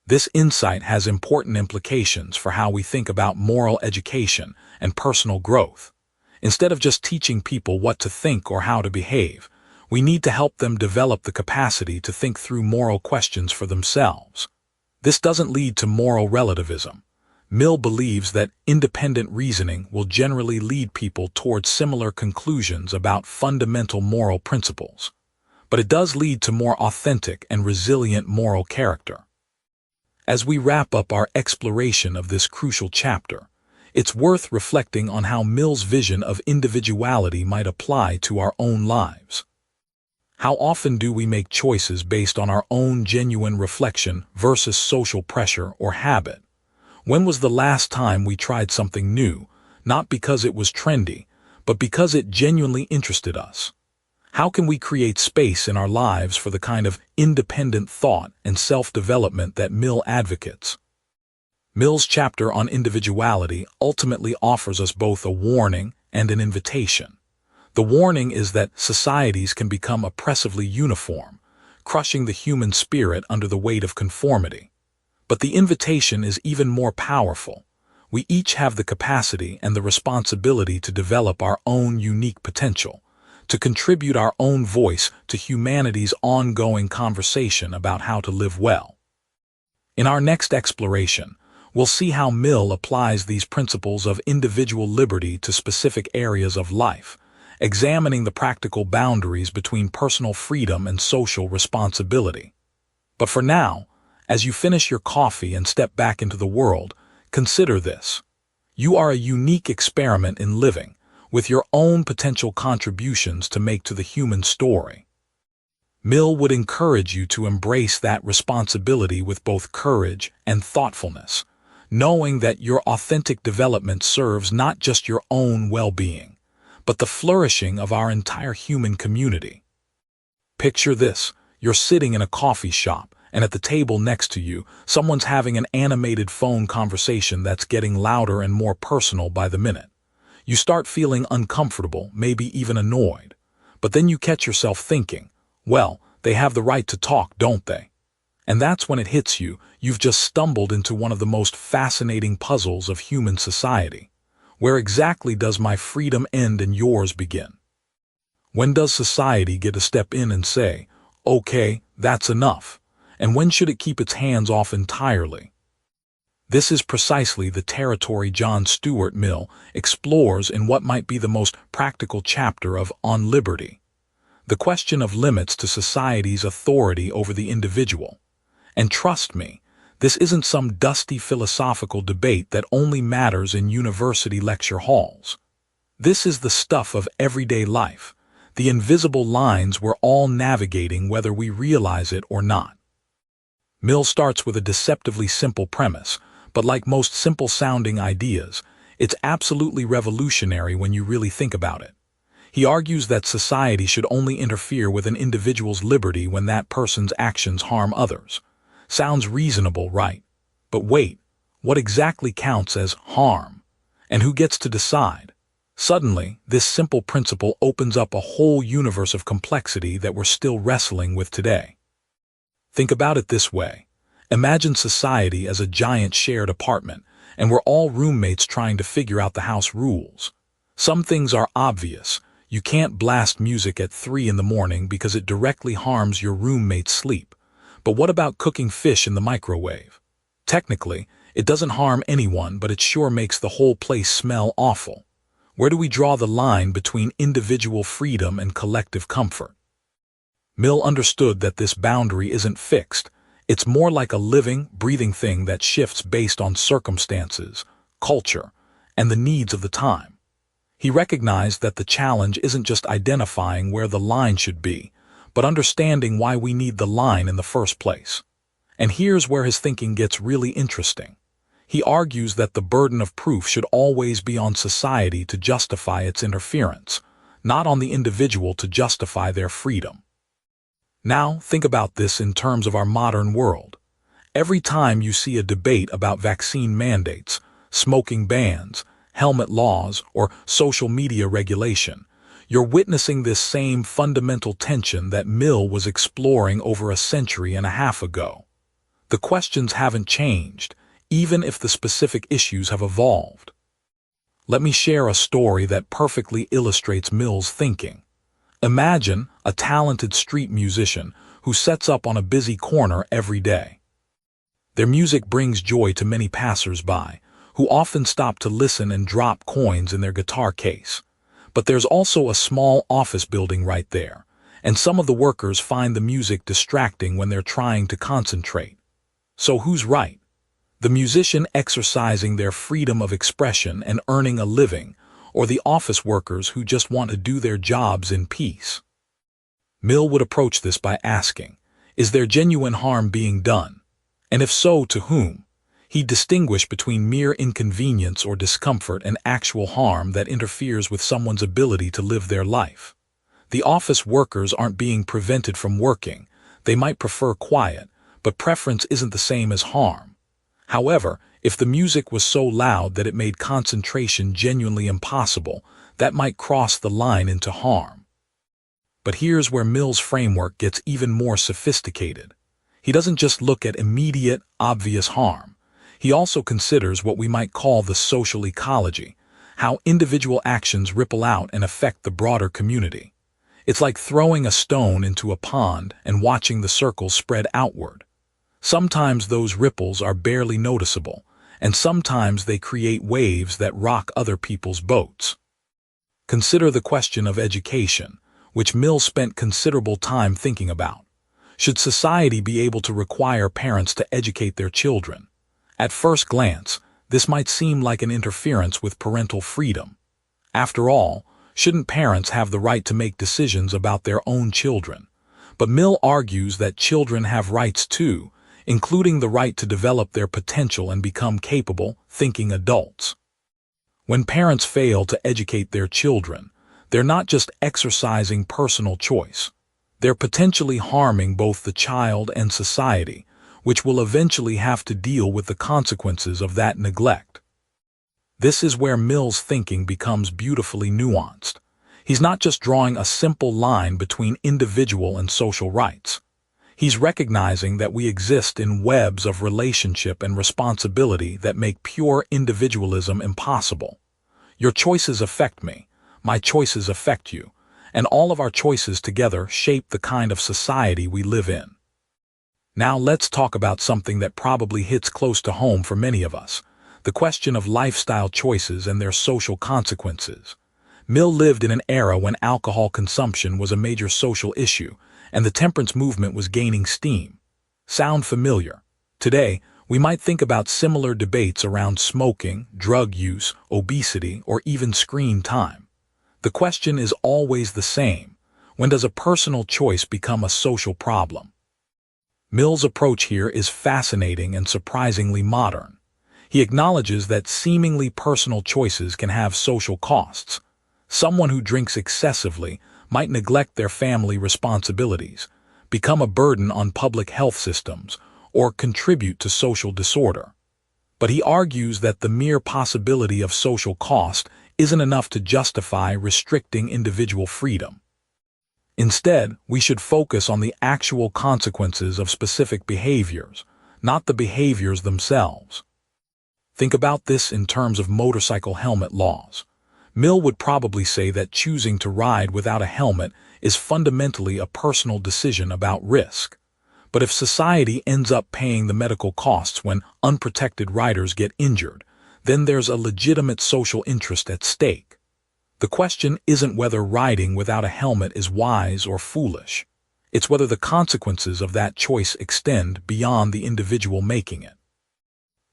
A: This insight has important implications for how we think about moral education and personal growth. Instead of just teaching people what to think or how to behave, we need to help them develop the capacity to think through moral questions for themselves. This doesn't lead to moral relativism. Mill believes that independent reasoning will generally lead people towards similar conclusions about fundamental moral principles, but it does lead to more authentic and resilient moral character. As we wrap up our exploration of this crucial chapter, it's worth reflecting on how Mill's vision of individuality might apply to our own lives. How often do we make choices based on our own genuine reflection versus social pressure or habit? When was the last time we tried something new, not because it was trendy, but because it genuinely interested us? How can we create space in our lives for the kind of independent thought and self-development that Mill advocates? Mill's chapter on individuality ultimately offers us both a warning and an invitation. The warning is that societies can become oppressively uniform, crushing the human spirit under the weight of conformity. But the invitation is even more powerful. We each have the capacity and the responsibility to develop our own unique potential, to contribute our own voice to humanity's ongoing conversation about how to live well. In our next exploration, we'll see how Mill applies these principles of individual liberty to specific areas of life, examining the practical boundaries between personal freedom and social responsibility. But for now, as you finish your coffee and step back into the world, consider this. You are a unique experiment in living, with your own potential contributions to make to the human story. Mill would encourage you to embrace that responsibility with both courage and thoughtfulness, knowing that your authentic development serves not just your own well-being, but the flourishing of our entire human community. Picture this: you're sitting in a coffee shop, and at the table next to you, someone's having an animated phone conversation that's getting louder and more personal by the minute. You start feeling uncomfortable, maybe even annoyed. But then you catch yourself thinking, well, they have the right to talk, don't they? And that's when it hits you, you've just stumbled into one of the most fascinating puzzles of human society. Where exactly does my freedom end and yours begin? When does society get to step in and say, okay, that's enough? And when should it keep its hands off entirely? This is precisely the territory John Stuart Mill explores in what might be the most practical chapter of On Liberty, the question of limits to society's authority over the individual. And trust me, this isn't some dusty philosophical debate that only matters in university lecture halls. This is the stuff of everyday life, the invisible lines we're all navigating whether we realize it or not. Mill starts with a deceptively simple premise, but like most simple-sounding ideas, it's absolutely revolutionary when you really think about it. He argues that society should only interfere with an individual's liberty when that person's actions harm others. Sounds reasonable, right? But wait, what exactly counts as harm? And who gets to decide? Suddenly, this simple principle opens up a whole universe of complexity that we're still wrestling with today. Think about it this way. Imagine society as a giant shared apartment, and we're all roommates trying to figure out the house rules. Some things are obvious. You can't blast music at 3 in the morning because it directly harms your roommate's sleep. But what about cooking fish in the microwave? Technically, it doesn't harm anyone, but it sure makes the whole place smell awful. Where do we draw the line between individual freedom and collective comfort? Mill understood that this boundary isn't fixed. It's more like a living, breathing thing that shifts based on circumstances, culture, and the needs of the time. He recognized that the challenge isn't just identifying where the line should be, but understanding why we need the line in the first place. And here's where his thinking gets really interesting. He argues that the burden of proof should always be on society to justify its interference, not on the individual to justify their freedom. Now, think about this in terms of our modern world. Every time you see a debate about vaccine mandates, smoking bans, helmet laws, or social media regulation, you're witnessing this same fundamental tension that Mill was exploring over a century and a half ago. The questions haven't changed, even if the specific issues have evolved. Let me share a story that perfectly illustrates Mill's thinking. Imagine a talented street musician who sets up on a busy corner every day. Their music brings joy to many passers-by, who often stop to listen and drop coins in their guitar case. But there's also a small office building right there, and some of the workers find the music distracting when they're trying to concentrate. So who's right? The musician exercising their freedom of expression and earning a living, or the office workers who just want to do their jobs in peace? Mill would approach this by asking, is there genuine harm being done? And if so, to whom? He'd distinguish between mere inconvenience or discomfort and actual harm that interferes with someone's ability to live their life. The office workers aren't being prevented from working. They might prefer quiet, but preference isn't the same as harm. However, if the music was so loud that it made concentration genuinely impossible, that might cross the line into harm. But here's where Mill's framework gets even more sophisticated. He doesn't just look at immediate, obvious harm. He also considers what we might call the social ecology, how individual actions ripple out and affect the broader community. It's like throwing a stone into a pond and watching the circles spread outward. Sometimes those ripples are barely noticeable, and sometimes they create waves that rock other people's boats. Consider the question of education, which Mill spent considerable time thinking about. Should society be able to require parents to educate their children? At first glance, this might seem like an interference with parental freedom. After all, shouldn't parents have the right to make decisions about their own children? But Mill argues that children have rights too, including the right to develop their potential and become capable, thinking adults. When parents fail to educate their children, they're not just exercising personal choice. They're potentially harming both the child and society, which will eventually have to deal with the consequences of that neglect. This is where Mill's thinking becomes beautifully nuanced. He's not just drawing a simple line between individual and social rights. He's recognizing that we exist in webs of relationship and responsibility that make pure individualism impossible. Your choices affect me, my choices affect you, and all of our choices together shape the kind of society we live in. Now let's talk about something that probably hits close to home for many of us, the question of lifestyle choices and their social consequences. Mill lived in an era when alcohol consumption was a major social issue, and the temperance movement was gaining steam. Sound familiar? Today, we might think about similar debates around smoking, drug use, obesity, or even screen time. The question is always the same: when does a personal choice become a social problem? Mill's approach here is fascinating and surprisingly modern. He acknowledges that seemingly personal choices can have social costs. Someone who drinks excessively might neglect their family responsibilities, become a burden on public health systems, or contribute to social disorder. But he argues that the mere possibility of social cost isn't enough to justify restricting individual freedom. Instead, we should focus on the actual consequences of specific behaviors, not the behaviors themselves. Think about this in terms of motorcycle helmet laws. Mill would probably say that choosing to ride without a helmet is fundamentally a personal decision about risk. But if society ends up paying the medical costs when unprotected riders get injured, then there's a legitimate social interest at stake. The question isn't whether riding without a helmet is wise or foolish. It's whether the consequences of that choice extend beyond the individual making it.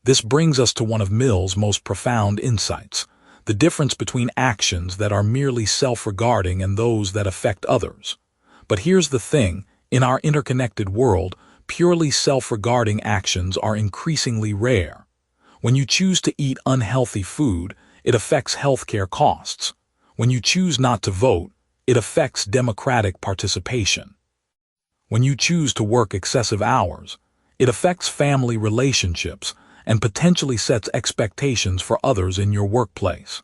A: This brings us to one of Mill's most profound insights: the difference between actions that are merely self-regarding and those that affect others. But here's the thing: in our interconnected world, purely self-regarding actions are increasingly rare. When you choose to eat unhealthy food, it affects healthcare costs. When you choose not to vote, it affects democratic participation. When you choose to work excessive hours, it affects family relationships and potentially sets expectations for others in your workplace.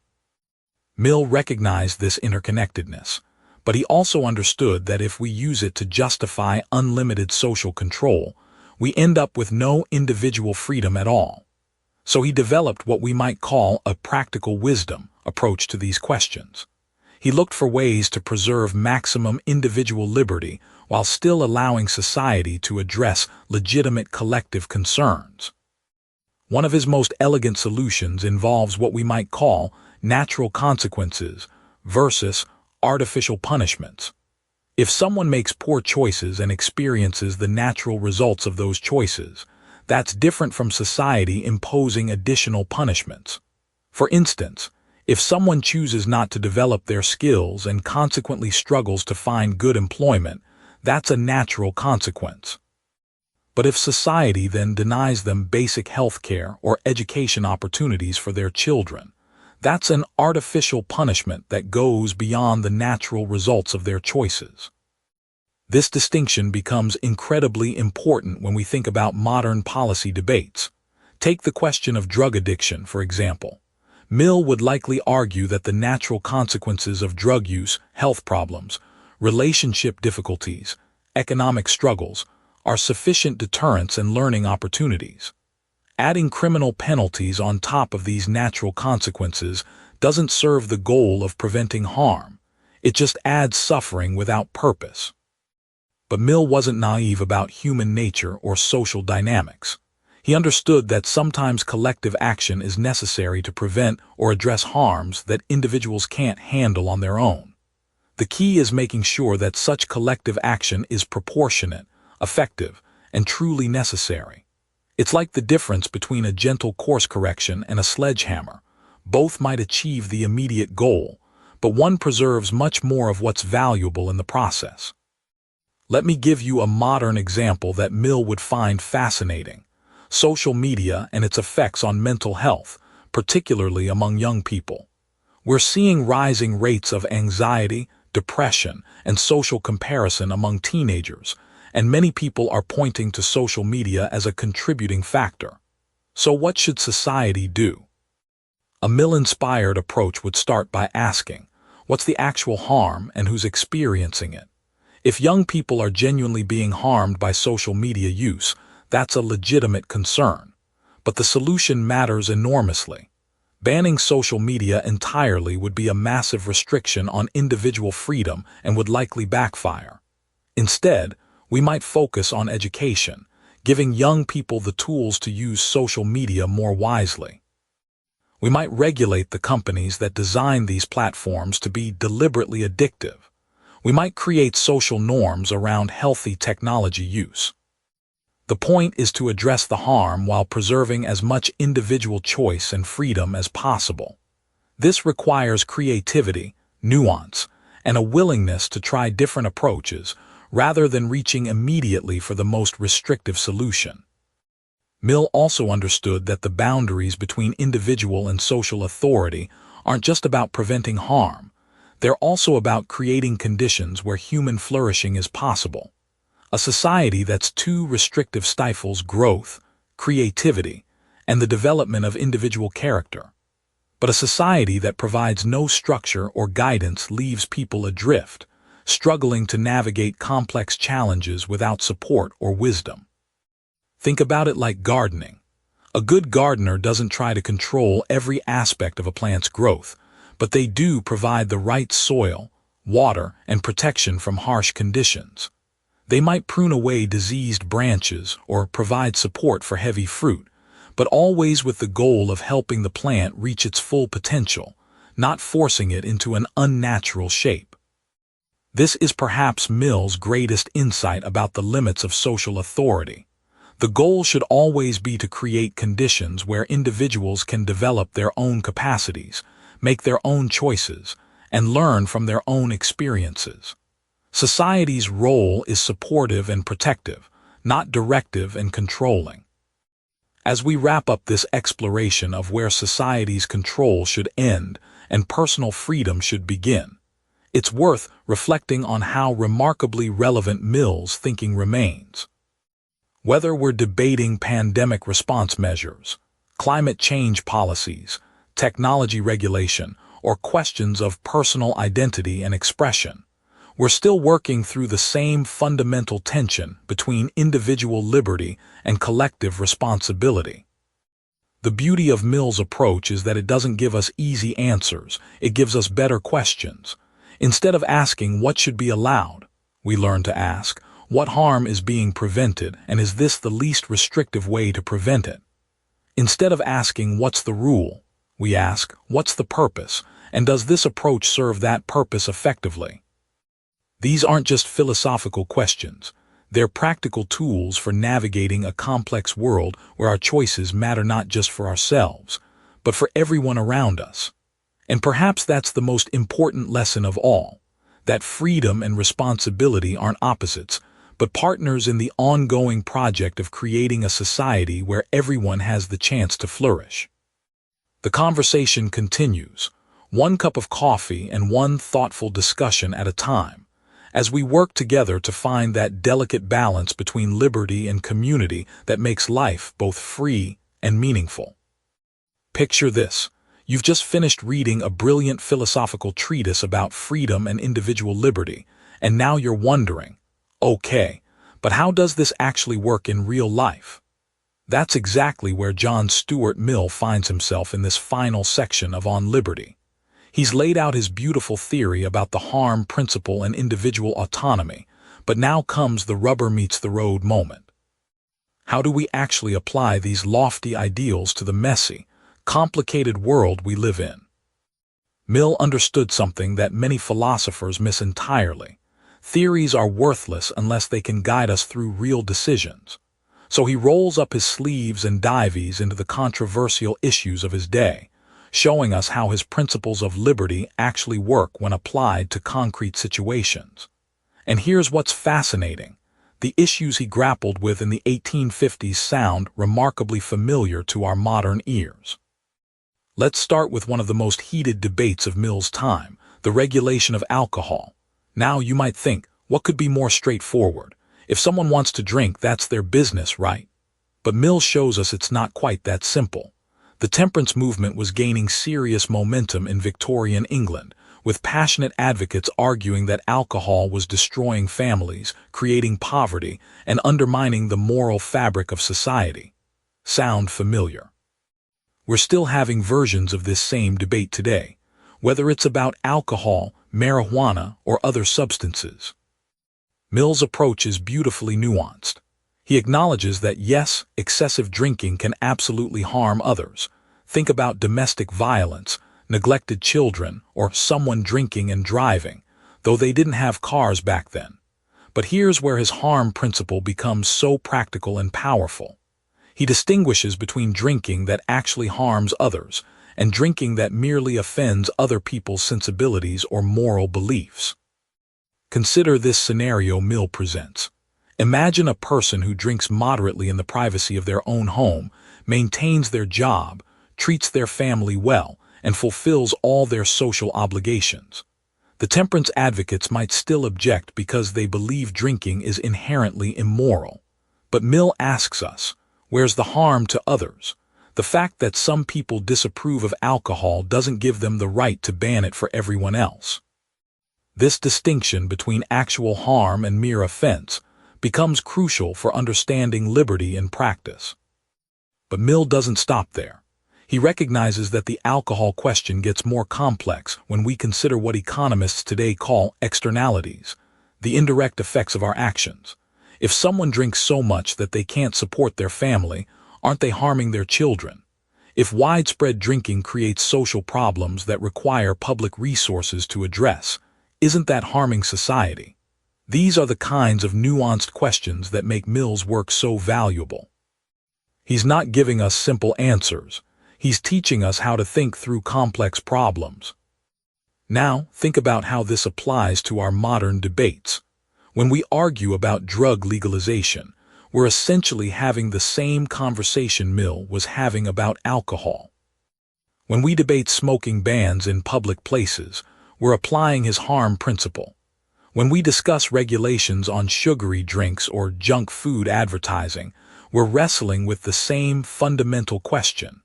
A: Mill recognized this interconnectedness, but he also understood that if we use it to justify unlimited social control, we end up with no individual freedom at all. So he developed what we might call a practical wisdom approach to these questions. He looked for ways to preserve maximum individual liberty while still allowing society to address legitimate collective concerns. One of his most elegant solutions involves what we might call natural consequences versus artificial punishments. If someone makes poor choices and experiences the natural results of those choices, that's different from society imposing additional punishments. For instance, if someone chooses not to develop their skills and consequently struggles to find good employment, that's a natural consequence. But if society then denies them basic health care or education opportunities for their children, that's an artificial punishment that goes beyond the natural results of their choices. This distinction becomes incredibly important when we think about modern policy debates. Take the question of drug addiction, for example. Mill would likely argue that the natural consequences of drug use, health problems, relationship difficulties, economic struggles, are sufficient deterrents and learning opportunities. Adding criminal penalties on top of these natural consequences doesn't serve the goal of preventing harm. It just adds suffering without purpose. But Mill wasn't naive about human nature or social dynamics. He understood that sometimes collective action is necessary to prevent or address harms that individuals can't handle on their own. The key is making sure that such collective action is proportionate, effective, and truly necessary. It's like the difference between a gentle course correction and a sledgehammer. Both might achieve the immediate goal, but one preserves much more of what's valuable in the process. Let me give you a modern example that Mill would find fascinating: social media and its effects on mental health, particularly among young people. We're seeing rising rates of anxiety, depression, and social comparison among teenagers, and many people are pointing to social media as a contributing factor. So what should society do? A Mill-inspired approach would start by asking, what's the actual harm and who's experiencing it? If young people are genuinely being harmed by social media use, that's a legitimate concern. But the solution matters enormously. Banning social media entirely would be a massive restriction on individual freedom and would likely backfire. Instead, we might focus on education, giving young people the tools to use social media more wisely. We might regulate the companies that design these platforms to be deliberately addictive. We might create social norms around healthy technology use. The point is to address the harm while preserving as much individual choice and freedom as possible. This requires creativity, nuance, and a willingness to try different approaches rather than reaching immediately for the most restrictive solution. Mill also understood that the boundaries between individual and social authority aren't just about preventing harm. They're also about creating conditions where human flourishing is possible. A society that's too restrictive stifles growth, creativity, and the development of individual character. But a society that provides no structure or guidance leaves people adrift, struggling to navigate complex challenges without support or wisdom. Think about it like gardening. A good gardener doesn't try to control every aspect of a plant's growth, but they do provide the right soil, water, and protection from harsh conditions. They might prune away diseased branches or provide support for heavy fruit, but always with the goal of helping the plant reach its full potential, not forcing it into an unnatural shape. This is perhaps Mill's greatest insight about the limits of social authority. The goal should always be to create conditions where individuals can develop their own capacities, make their own choices, and learn from their own experiences. Society's role is supportive and protective, not directive and controlling. As we wrap up this exploration of where society's control should end and personal freedom should begin, it's worth reflecting on how remarkably relevant Mill's thinking remains. Whether we're debating pandemic response measures, climate change policies, technology regulation, or questions of personal identity and expression, we're still working through the same fundamental tension between individual liberty and collective responsibility. The beauty of Mill's approach is that it doesn't give us easy answers, it gives us better questions. Instead of asking what should be allowed, we learn to ask, what harm is being prevented, and is this the least restrictive way to prevent it? Instead of asking what's the rule, we ask what's the purpose, and does this approach serve that purpose effectively? These aren't just philosophical questions, they're practical tools for navigating a complex world where our choices matter not just for ourselves, but for everyone around us. And perhaps that's the most important lesson of all, that freedom and responsibility aren't opposites, but partners in the ongoing project of creating a society where everyone has the chance to flourish. The conversation continues, one cup of coffee and one thoughtful discussion at a time, as we work together to find that delicate balance between liberty and community that makes life both free and meaningful. Picture this. You've just finished reading a brilliant philosophical treatise about freedom and individual liberty, and now you're wondering, okay, but how does this actually work in real life? That's exactly where John Stuart Mill finds himself in this final section of On Liberty. He's laid out his beautiful theory about the harm principle and individual autonomy, but now comes the rubber meets the road moment. How do we actually apply these lofty ideals to the messy, complicated world we live in? Mill understood something that many philosophers miss entirely. Theories are worthless unless they can guide us through real decisions. So he rolls up his sleeves and dives into the controversial issues of his day, showing us how his principles of liberty actually work when applied to concrete situations. And here's what's fascinating. The issues he grappled with in the 1850s sound remarkably familiar to our modern ears. Let's start with one of the most heated debates of Mill's time, the regulation of alcohol. Now you might think, what could be more straightforward? If someone wants to drink, that's their business, right? But Mill shows us it's not quite that simple. The temperance movement was gaining serious momentum in Victorian England, with passionate advocates arguing that alcohol was destroying families, creating poverty, and undermining the moral fabric of society. Sound familiar? We're still having versions of this same debate today, whether it's about alcohol, marijuana, or other substances. Mill's approach is beautifully nuanced. He acknowledges that yes, excessive drinking can absolutely harm others. Think about domestic violence, neglected children, or someone drinking and driving, though they didn't have cars back then. But here's where his harm principle becomes so practical and powerful. He distinguishes between drinking that actually harms others and drinking that merely offends other people's sensibilities or moral beliefs. Consider this scenario Mill presents. Imagine a person who drinks moderately in the privacy of their own home, maintains their job, treats their family well, and fulfills all their social obligations. The temperance advocates might still object because they believe drinking is inherently immoral. But Mill asks us, where's the harm to others? The fact that some people disapprove of alcohol doesn't give them the right to ban it for everyone else. This distinction between actual harm and mere offense becomes crucial for understanding liberty in practice. But Mill doesn't stop there. He recognizes that the alcohol question gets more complex when we consider what economists today call externalities, the indirect effects of our actions. If someone drinks so much that they can't support their family, aren't they harming their children? If widespread drinking creates social problems that require public resources to address, isn't that harming society? These are the kinds of nuanced questions that make Mill's work so valuable. He's not giving us simple answers. He's teaching us how to think through complex problems. Now, think about how this applies to our modern debates. When we argue about drug legalization, we're essentially having the same conversation Mill was having about alcohol. When we debate smoking bans in public places, we're applying his harm principle. When we discuss regulations on sugary drinks or junk food advertising, we're wrestling with the same fundamental question.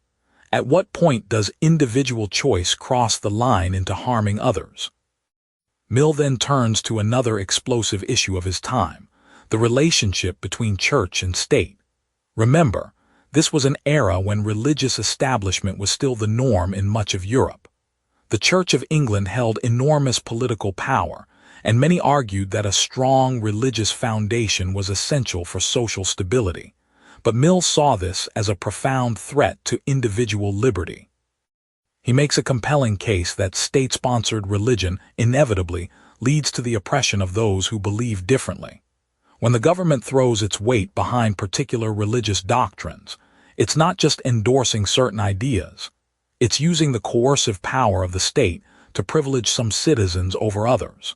A: At what point does individual choice cross the line into harming others? Mill then turns to another explosive issue of his time, the relationship between church and state. Remember, this was an era when religious establishment was still the norm in much of Europe. The Church of England held enormous political power, and many argued that a strong religious foundation was essential for social stability. But Mill saw this as a profound threat to individual liberty. He makes a compelling case that state-sponsored religion inevitably leads to the oppression of those who believe differently. When the government throws its weight behind particular religious doctrines, it's not just endorsing certain ideas. It's using the coercive power of the state to privilege some citizens over others.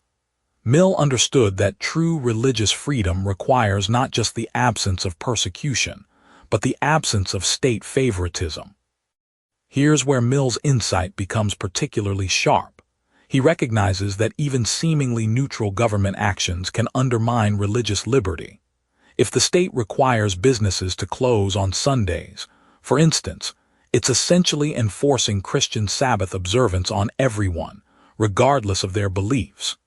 A: Mill understood that true religious freedom requires not just the absence of persecution, but the absence of state favoritism. Here's where Mill's insight becomes particularly sharp. He recognizes that even seemingly neutral government actions can undermine religious liberty. If the state requires businesses to close on Sundays, for instance, it's essentially enforcing Christian Sabbath observance on everyone, regardless of their beliefs.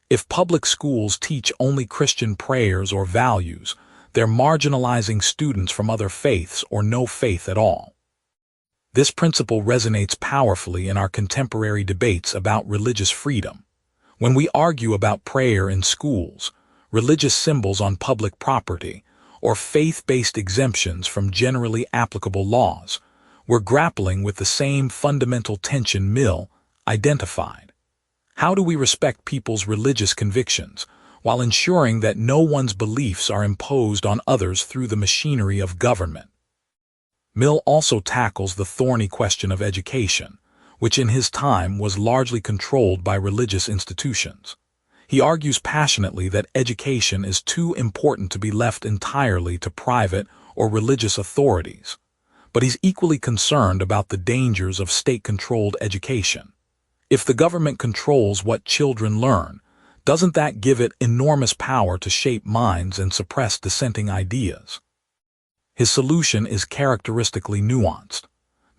A: If public schools teach only Christian prayers or values, they're marginalizing students from other faiths or no faith at all. This principle resonates powerfully in our contemporary debates about religious freedom. When we argue about prayer in schools, religious symbols on public property, or faith-based exemptions from generally applicable laws, we're grappling with the same fundamental tension Mill identified. How do we respect people's religious convictions while ensuring that no one's beliefs are imposed on others through the machinery of government? Mill also tackles the thorny question of education, which in his time was largely controlled by religious institutions. He argues passionately that education is too important to be left entirely to private or religious authorities, but he's equally concerned about the dangers of state-controlled education. If the government controls what children learn, doesn't that give it enormous power to shape minds and suppress dissenting ideas? His solution is characteristically nuanced.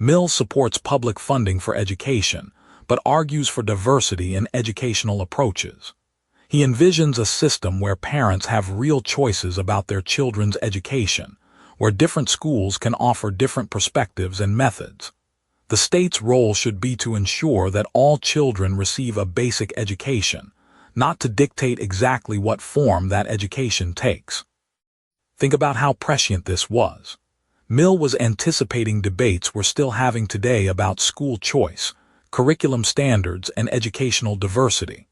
A: Mill supports public funding for education, but argues for diversity in educational approaches. He envisions a system where parents have real choices about their children's education, where different schools can offer different perspectives and methods. The state's role should be to ensure that all children receive a basic education, not to dictate exactly what form that education takes. Think about how prescient this was. Mill was anticipating debates we're still having today about school choice, curriculum standards, and educational diversity.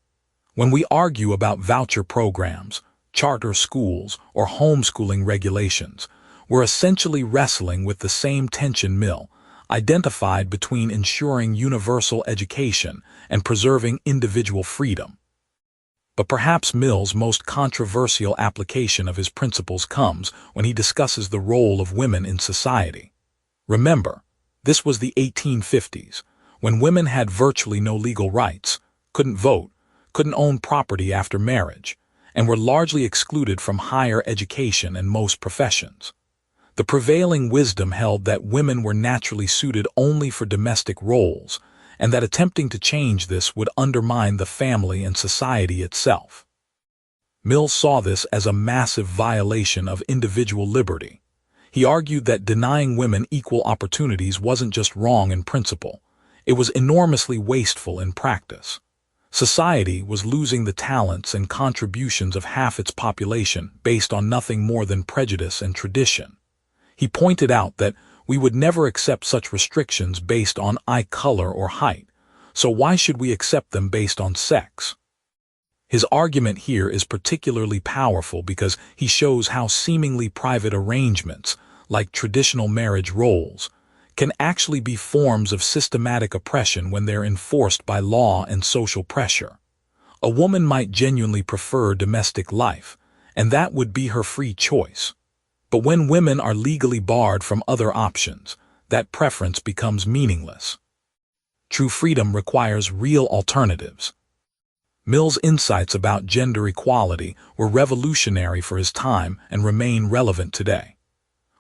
A: When we argue about voucher programs, charter schools, or homeschooling regulations, we're essentially wrestling with the same tension Mill identified between ensuring universal education and preserving individual freedom. But perhaps Mill's most controversial application of his principles comes when he discusses the role of women in society. Remember, this was the 1850s, when women had virtually no legal rights, couldn't vote, couldn't own property after marriage, and were largely excluded from higher education and most professions. The prevailing wisdom held that women were naturally suited only for domestic roles, and that attempting to change this would undermine the family and society itself. Mill saw this as a massive violation of individual liberty. He argued that denying women equal opportunities wasn't just wrong in principle, it was enormously wasteful in practice. Society was losing the talents and contributions of half its population based on nothing more than prejudice and tradition. He pointed out that we would never accept such restrictions based on eye color or height, so why should we accept them based on sex? His argument here is particularly powerful because he shows how seemingly private arrangements, like traditional marriage roles, can actually be forms of systematic oppression when they're enforced by law and social pressure. A woman might genuinely prefer domestic life, and that would be her free choice. But when women are legally barred from other options, that preference becomes meaningless. True freedom requires real alternatives. Mill's insights about gender equality were revolutionary for his time and remain relevant today.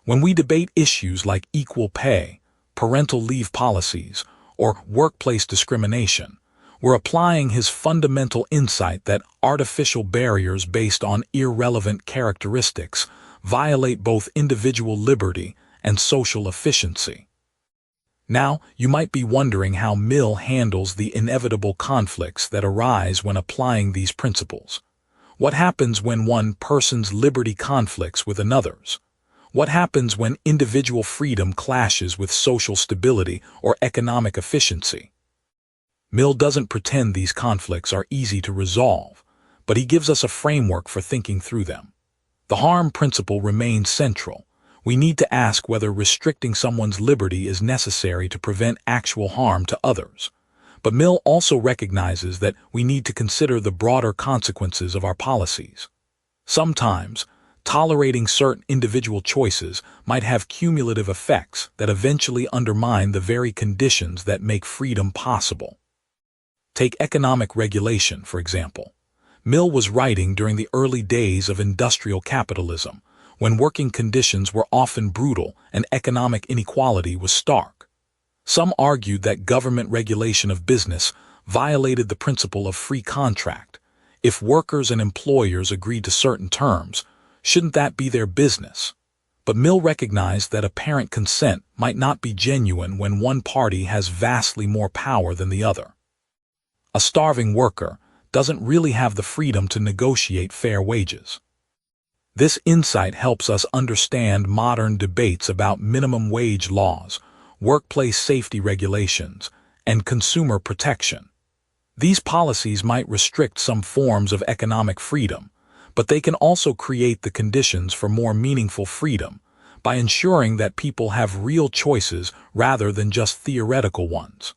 A: When we debate issues like equal pay, parental leave policies, or workplace discrimination, we're applying his fundamental insight that artificial barriers based on irrelevant characteristics violate both individual liberty and social efficiency. Now, you might be wondering how Mill handles the inevitable conflicts that arise when applying these principles. What happens when one person's liberty conflicts with another's? What happens when individual freedom clashes with social stability or economic efficiency? Mill doesn't pretend these conflicts are easy to resolve, but he gives us a framework for thinking through them. The harm principle remains central. We need to ask whether restricting someone's liberty is necessary to prevent actual harm to others. But Mill also recognizes that we need to consider the broader consequences of our policies. Sometimes, tolerating certain individual choices might have cumulative effects that eventually undermine the very conditions that make freedom possible. Take economic regulation, for example. Mill was writing during the early days of industrial capitalism, when working conditions were often brutal and economic inequality was stark. Some argued that government regulation of business violated the principle of free contract. If workers and employers agreed to certain terms, shouldn't that be their business? But Mill recognized that apparent consent might not be genuine when one party has vastly more power than the other. A starving worker doesn't really have the freedom to negotiate fair wages. This insight helps us understand modern debates about minimum wage laws, workplace safety regulations, and consumer protection. These policies might restrict some forms of economic freedom, but they can also create the conditions for more meaningful freedom by ensuring that people have real choices rather than just theoretical ones.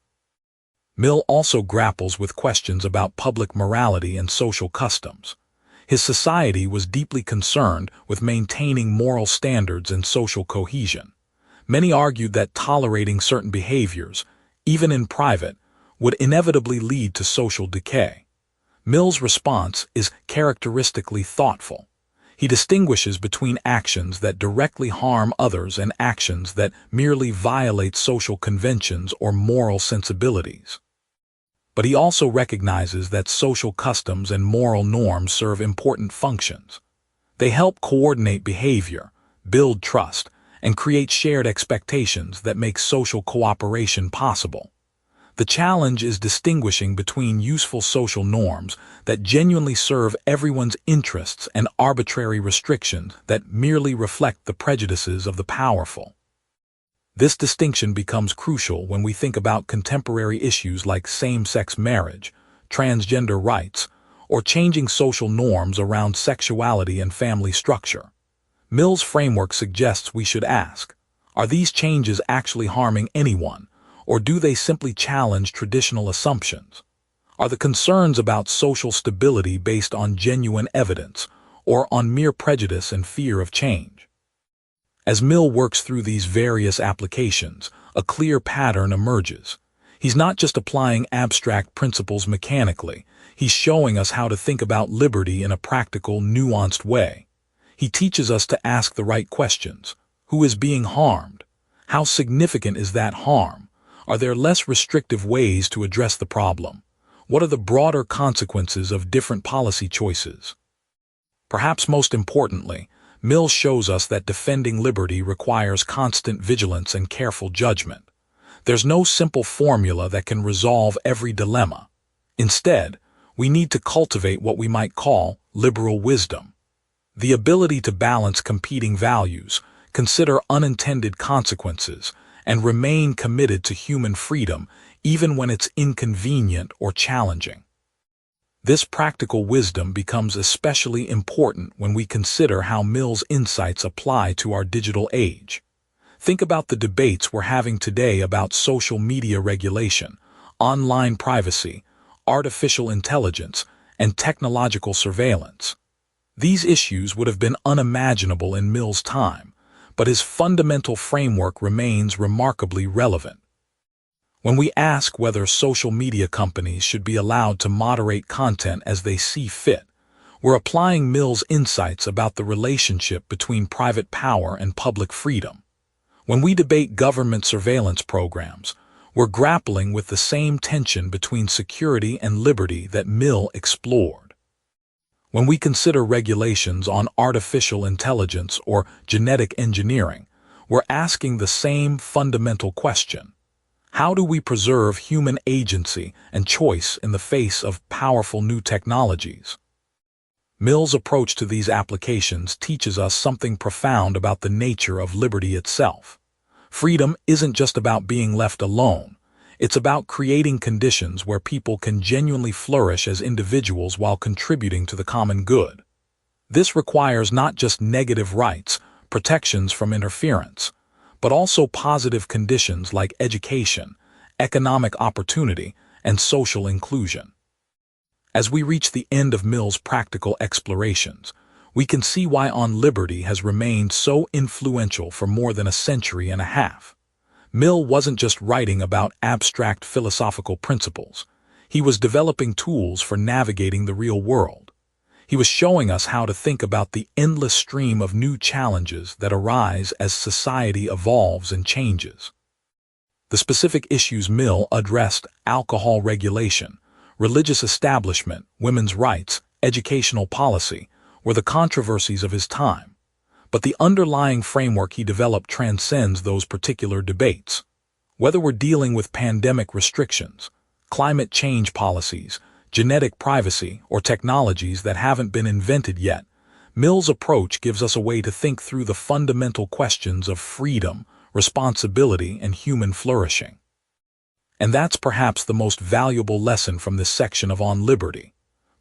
A: Mill also grapples with questions about public morality and social customs. His society was deeply concerned with maintaining moral standards and social cohesion. Many argued that tolerating certain behaviors, even in private, would inevitably lead to social decay. Mill's response is characteristically thoughtful. He distinguishes between actions that directly harm others and actions that merely violate social conventions or moral sensibilities. But he also recognizes that social customs and moral norms serve important functions. They help coordinate behavior, build trust, and create shared expectations that make social cooperation possible. The challenge is distinguishing between useful social norms that genuinely serve everyone's interests and arbitrary restrictions that merely reflect the prejudices of the powerful. This distinction becomes crucial when we think about contemporary issues like same-sex marriage, transgender rights, or changing social norms around sexuality and family structure. Mill's framework suggests we should ask, are these changes actually harming anyone, or do they simply challenge traditional assumptions? Are the concerns about social stability based on genuine evidence, or on mere prejudice and fear of change? As Mill works through these various applications, a clear pattern emerges. He's not just applying abstract principles mechanically, he's showing us how to think about liberty in a practical, nuanced way. He teaches us to ask the right questions. Who is being harmed? How significant is that harm? Are there less restrictive ways to address the problem? What are the broader consequences of different policy choices? Perhaps most importantly, Mill shows us that defending liberty requires constant vigilance and careful judgment. There's no simple formula that can resolve every dilemma. Instead, we need to cultivate what we might call liberal wisdom, the ability to balance competing values, consider unintended consequences, and remain committed to human freedom even when it's inconvenient or challenging. This practical wisdom becomes especially important when we consider how Mill's insights apply to our digital age. Think about the debates we're having today about social media regulation, online privacy, artificial intelligence, and technological surveillance. These issues would have been unimaginable in Mill's time, but his fundamental framework remains remarkably relevant. When we ask whether social media companies should be allowed to moderate content as they see fit, we're applying Mill's insights about the relationship between private power and public freedom. When we debate government surveillance programs, we're grappling with the same tension between security and liberty that Mill explored. When we consider regulations on artificial intelligence or genetic engineering, we're asking the same fundamental question. How do we preserve human agency and choice in the face of powerful new technologies? Mill's approach to these applications teaches us something profound about the nature of liberty itself. Freedom isn't just about being left alone. It's about creating conditions where people can genuinely flourish as individuals while contributing to the common good. This requires not just negative rights, protections from interference, but also positive conditions like education, economic opportunity, and social inclusion. As we reach the end of Mill's practical explorations, we can see why On Liberty has remained so influential for more than a century and a half. Mill wasn't just writing about abstract philosophical principles. He was developing tools for navigating the real world. He was showing us how to think about the endless stream of new challenges that arise as society evolves and changes. The specific issues Mill addressed: alcohol regulation, religious establishment, women's rights, educational policy, were the controversies of his time. But the underlying framework he developed transcends those particular debates. Whether we're dealing with pandemic restrictions, climate change policies, genetic privacy, or technologies that haven't been invented yet, Mill's approach gives us a way to think through the fundamental questions of freedom, responsibility, and human flourishing. And that's perhaps the most valuable lesson from this section of On Liberty.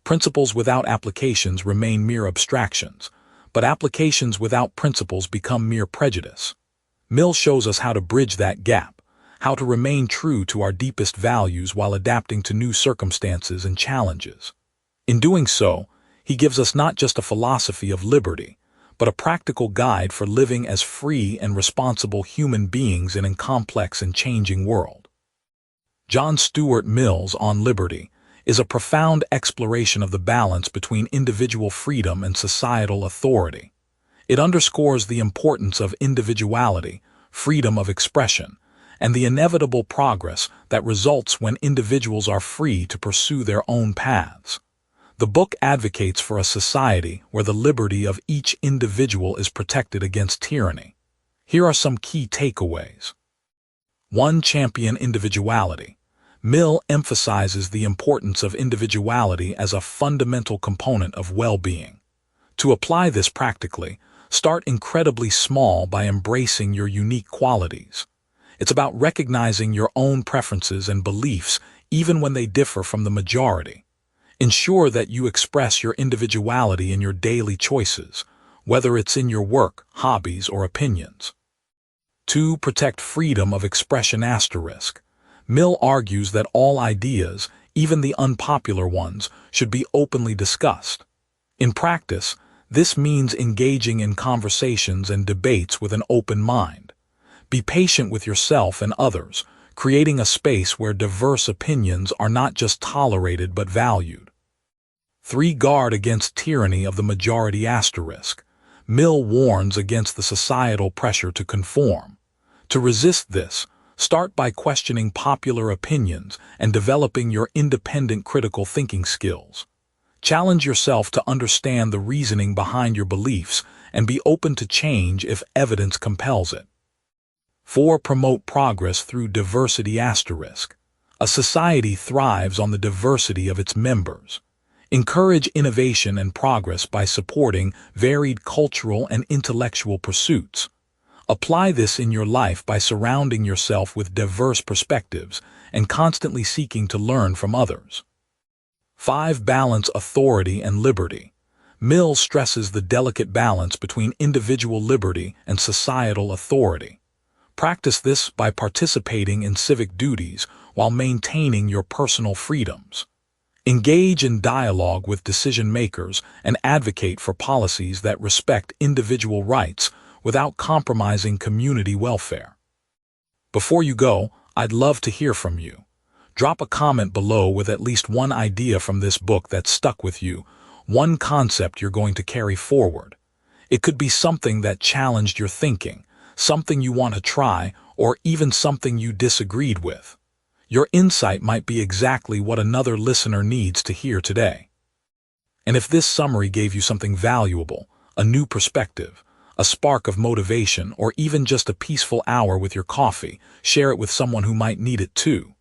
A: Principles without applications remain mere abstractions, but applications without principles become mere prejudice. Mill shows us how to bridge that gap, how to remain true to our deepest values while adapting to new circumstances and challenges. In doing so, he gives us not just a philosophy of liberty, but a practical guide for living as free and responsible human beings in a complex and changing world. John Stuart Mill's On Liberty is a profound exploration of the balance between individual freedom and societal authority. It underscores the importance of individuality, freedom of expression, and the inevitable progress that results when individuals are free to pursue their own paths. The book advocates for a society where the liberty of each individual is protected against tyranny. Here are some key takeaways. 1. Champion individuality. Mill emphasizes the importance of individuality as a fundamental component of well-being. To apply this practically, start incredibly small by embracing your unique qualities. It's about recognizing your own preferences and beliefs even when they differ from the majority. Ensure that you express your individuality in your daily choices, whether it's in your work, hobbies, or opinions. 2. Protect freedom of expression **. Mill argues that all ideas, even the unpopular ones, should be openly discussed. In practice, this means engaging in conversations and debates with an open mind. Be patient with yourself and others, creating a space where diverse opinions are not just tolerated but valued. 3. Guard against tyranny of the majority **. Mill warns against the societal pressure to conform. To resist this, start by questioning popular opinions and developing your independent critical thinking skills. Challenge yourself to understand the reasoning behind your beliefs and be open to change if evidence compels it. 4. Promote progress through diversity asterisk. A society thrives on the diversity of its members. Encourage innovation and progress by supporting varied cultural and intellectual pursuits. Apply this in your life by surrounding yourself with diverse perspectives and constantly seeking to learn from others. 5. Balance authority and liberty. Mill stresses the delicate balance between individual liberty and societal authority. Practice this by participating in civic duties while maintaining your personal freedoms. Engage in dialogue with decision-makers and advocate for policies that respect individual rights without compromising community welfare. Before you go, I'd love to hear from you. Drop a comment below with at least one idea from this book that stuck with you, one concept you're going to carry forward. It could be something that challenged your thinking, something you want to try, or even something you disagreed with. Your insight might be exactly what another listener needs to hear today. And if this summary gave you something valuable, a new perspective, a spark of motivation, or even just a peaceful hour with your coffee, share it with someone who might need it too.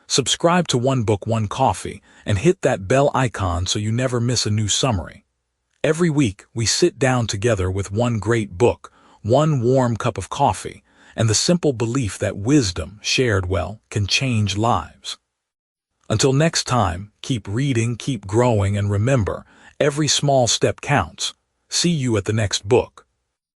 A: Subscribe to One Book, One Coffee and hit that bell icon so you never miss a new summary. Every week, we sit down together with one great book, one warm cup of coffee, and the simple belief that wisdom, shared well, can change lives. Until next time, keep reading, keep growing, and remember, every small step counts. See you at the next book.